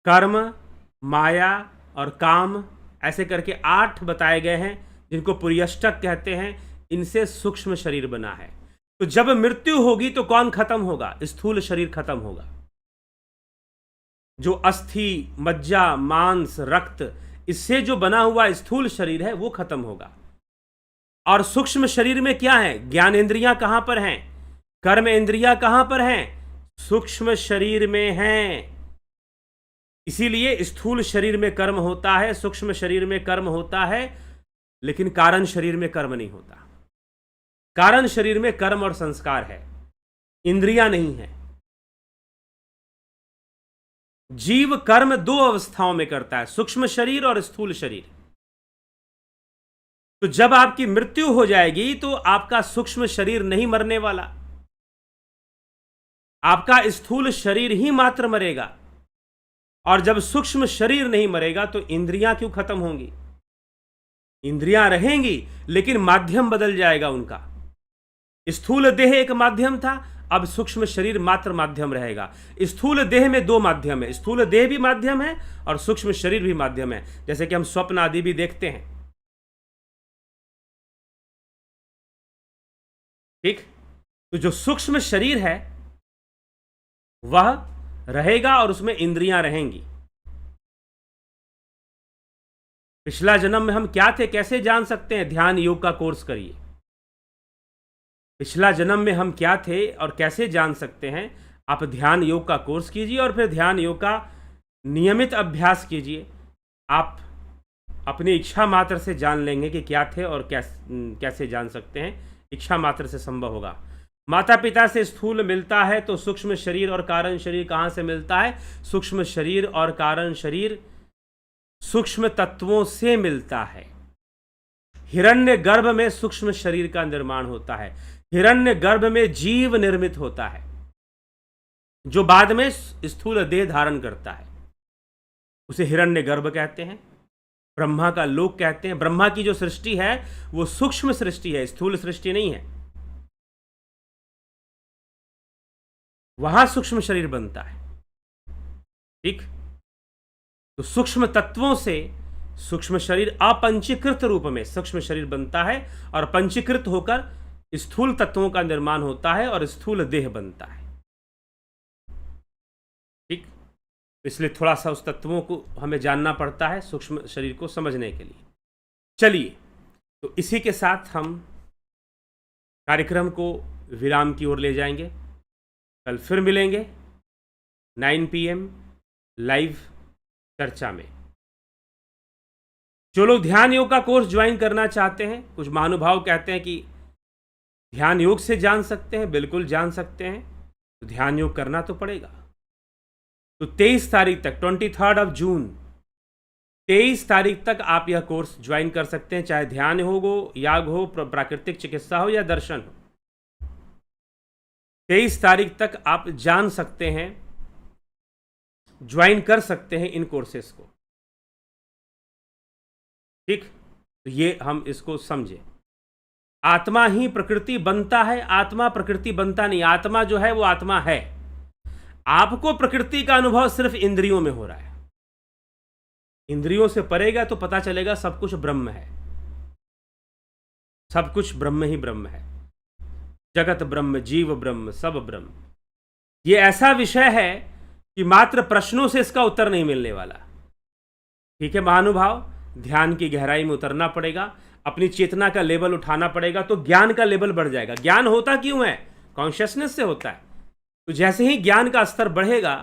कर्म, माया और काम, ऐसे करके 8 बताए गए हैं, जिनको पुर्यष्टक कहते हैं। इनसे सूक्ष्म शरीर बना है। तो जब मृत्यु होगी तो कौन खत्म होगा? स्थूल शरीर खत्म होगा। जो अस्थि, मज्जा, मांस, रक्त, इससे जो बना हुआ स्थूल शरीर है वो खत्म होगा। और सूक्ष्म शरीर में क्या है? ज्ञानेंद्रियां कहां पर हैं? कर्म इंद्रियां कहां पर हैं? सूक्ष्म शरीर में हैं। इसीलिए स्थूल शरीर में कर्म होता है, सूक्ष्म शरीर में कर्म होता है, लेकिन कारण शरीर में कर्म नहीं होता। कारण शरीर में कर्म और संस्कार है, इंद्रियां नहीं है। जीव कर्म 2 अवस्थाओं में करता है, सूक्ष्म शरीर और स्थूल शरीर। तो जब आपकी मृत्यु हो जाएगी तो आपका सूक्ष्म शरीर नहीं मरने वाला, आपका स्थूल शरीर ही मात्र मरेगा। और जब सूक्ष्म शरीर नहीं मरेगा तो इंद्रियां क्यों खत्म होंगी? इंद्रियां रहेंगी, लेकिन माध्यम बदल जाएगा उनका। स्थूल देह एक माध्यम था, अब सूक्ष्म शरीर मात्र माध्यम रहेगा। स्थूल देह में 2 माध्यम है, स्थूल देह भी माध्यम है और सूक्ष्म शरीर भी माध्यम है। जैसे कि हम स्वप्न आदि भी देखते हैं, ठीक। तो जो सूक्ष्म शरीर है वह रहेगा और उसमें इंद्रियां रहेंगी। पिछला जन्म में हम क्या थे कैसे जान सकते हैं? ध्यान योग का कोर्स करिए। पिछला जन्म में हम क्या थे और कैसे जान सकते हैं? आप ध्यान योग का कोर्स कीजिए और फिर ध्यान योग का नियमित अभ्यास कीजिए। आप अपनी इच्छा मात्र से जान लेंगे कि क्या थे और कैसे जान सकते हैं। इच्छा मात्र से संभव होगा। माता पिता से स्थूल मिलता है तो सूक्ष्म शरीर और कारण शरीर कहाँ से मिलता है? सूक्ष्म शरीर और कारण शरीर सूक्ष्म तत्वों से मिलता है। हिरण्य गर्भ में सूक्ष्म शरीर का निर्माण होता है। हिरण्य गर्भ में जीव निर्मित होता है, जो बाद में स्थूल देह धारण करता है। उसे हिरण्य गर्भ कहते हैं, ब्रह्मा का लोक कहते हैं। ब्रह्मा की जो सृष्टि है वो सूक्ष्म सृष्टि है, स्थूल सृष्टि नहीं है। वहां सूक्ष्म शरीर बनता है, ठीक। तो सूक्ष्म तत्वों से सूक्ष्म शरीर अपंचीकृत रूप में सूक्ष्म शरीर बनता है और पंचीकृत होकर स्थूल तत्वों का निर्माण होता है और स्थूल देह बनता है, ठीक। इसलिए थोड़ा सा उस तत्वों को हमें जानना पड़ता है सूक्ष्म शरीर को समझने के लिए। चलिए, तो इसी के साथ हम कार्यक्रम को विराम की ओर ले जाएंगे। कल फिर मिलेंगे 9 PM लाइव चर्चा में। जो लोग ध्यान योग का कोर्स ज्वाइन करना चाहते हैं, कुछ महानुभाव कहते हैं कि ध्यान योग से जान सकते हैं, बिल्कुल जान सकते हैं, तो ध्यान योग करना तो पड़ेगा। तो 23 तारीख तक, 23 जून 23 तारीख तक आप यह कोर्स ज्वाइन कर सकते हैं, चाहे ध्यान योग हो, याग हो, प्राकृतिक चिकित्सा हो या दर्शन हो। 23 तारीख तक आप जान सकते हैं, ज्वाइन कर सकते हैं इन कोर्सेस को। ठीक, तो ये हम इसको समझे। आत्मा ही प्रकृति बनता है, आत्मा प्रकृति बनता नहीं। आत्मा जो है वो आत्मा है। आपको प्रकृति का अनुभव सिर्फ इंद्रियों में हो रहा है। इंद्रियों से परेगा तो पता चलेगा सब कुछ ब्रह्म है, सब कुछ ब्रह्म ही ब्रह्म है। जगत ब्रह्म, जीव ब्रह्म, सब ब्रह्म। ये ऐसा विषय है कि मात्र प्रश्नों से इसका उत्तर नहीं मिलने वाला। ठीक है महानुभाव, ध्यान की गहराई में उतरना पड़ेगा, अपनी चेतना का लेवल उठाना पड़ेगा, तो ज्ञान का लेवल बढ़ जाएगा। ज्ञान होता क्यों है? कॉन्शियसनेस से होता है। तो जैसे ही ज्ञान का स्तर बढ़ेगा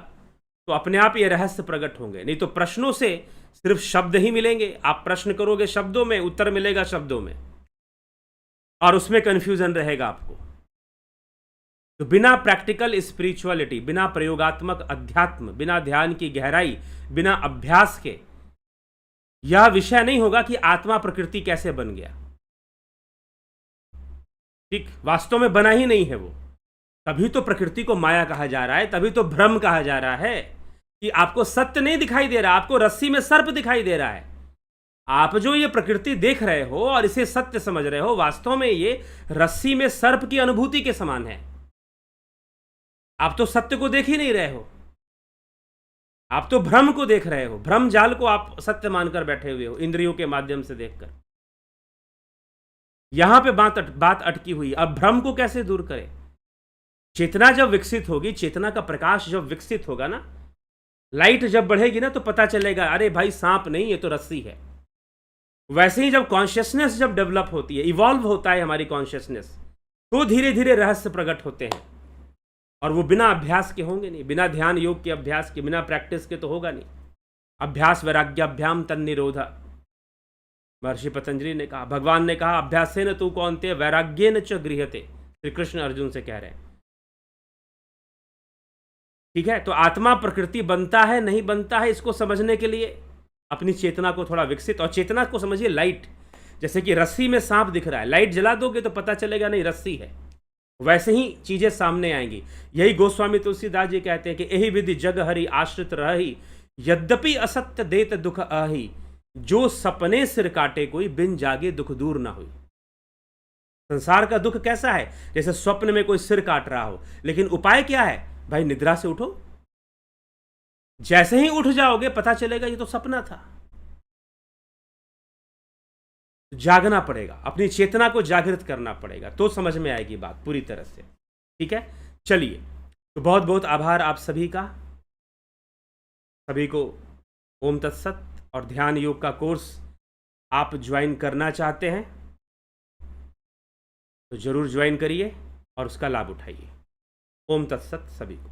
तो अपने आप ये रहस्य प्रकट होंगे। नहीं तो प्रश्नों से सिर्फ शब्द ही मिलेंगे। आप प्रश्न करोगे शब्दों में, उत्तर मिलेगा शब्दों में, और उसमें कंफ्यूजन रहेगा आपको। तो बिना प्रैक्टिकल स्पिरिचुअलिटी, बिना प्रयोगात्मक अध्यात्म, बिना ध्यान की गहराई, बिना अभ्यास के यह विषय नहीं होगा कि आत्मा प्रकृति कैसे बन गया। ठीक, वास्तव में बना ही नहीं है वो। तभी तो प्रकृति को माया कहा जा रहा है, तभी तो भ्रम कहा जा रहा है कि आपको सत्य नहीं दिखाई दे रहा, आपको रस्सी में सर्प दिखाई दे रहा है। आप जो ये प्रकृति देख रहे हो और इसे सत्य समझ रहे हो, वास्तव में ये रस्सी में सर्प की अनुभूति के समान है। आप तो सत्य को देख ही नहीं रहे हो, आप तो भ्रम को देख रहे हो। भ्रम जाल को आप सत्य मानकर बैठे हुए हो, इंद्रियों के माध्यम से देखकर। यहां पे बात अटकी हुई। अब भ्रम को कैसे दूर करें? चेतना जब विकसित होगी, चेतना का प्रकाश जब विकसित होगा ना, लाइट जब बढ़ेगी ना, तो पता चलेगा अरे भाई सांप नहीं, ये तो रस्सी है। वैसे ही जब कॉन्शियसनेस जब डेवलप होती है, इवॉल्व होता है हमारी कॉन्शियसनेस, तो धीरे धीरे रहस्य प्रकट होते हैं। और वो बिना अभ्यास के होंगे नहीं, बिना ध्यान योग के अभ्यास के, बिना प्रैक्टिस के तो होगा नहीं। अभ्यास वैराग्याभ्याम तन्निरोधा, महर्षि पतंजलि ने कहा, भगवान ने कहा, अभ्यासेन तु कौन्तेय वैराग्येन च गृह्यते। श्री कृष्ण अर्जुन से कह रहे हैं। ठीक है, तो आत्मा प्रकृति बनता है नहीं बनता है, इसको समझने के लिए अपनी चेतना को थोड़ा विकसित, और चेतना को समझिए लाइट। जैसे कि रस्सी में सांप दिख रहा है, लाइट जला दोगे तो पता चलेगा नहीं रस्सी है। वैसे ही चीजें सामने आएंगी। यही गोस्वामी तुलसीदास जी कहते हैं कि यही विधि जग हरि आश्रित रही, यद्यपि असत्य देत दुख आही, जो सपने सिर काटे कोई बिन जागे दुख दूर ना हुई। संसार का दुख कैसा है? जैसे स्वप्न में कोई सिर काट रहा हो, लेकिन उपाय क्या है भाई? निद्रा से उठो। जैसे ही उठ जाओगे पता चलेगा ये तो सपना था। जागना पड़ेगा, अपनी चेतना को जागृत करना पड़ेगा, तो समझ में आएगी बात पूरी तरह से। ठीक है, चलिए, तो बहुत बहुत आभार आप सभी का। सभी को ओम तत्सत। और ध्यान योग का कोर्स आप ज्वाइन करना चाहते हैं तो जरूर ज्वाइन करिए और उसका लाभ उठाइए। ओम तत्सत सभी को।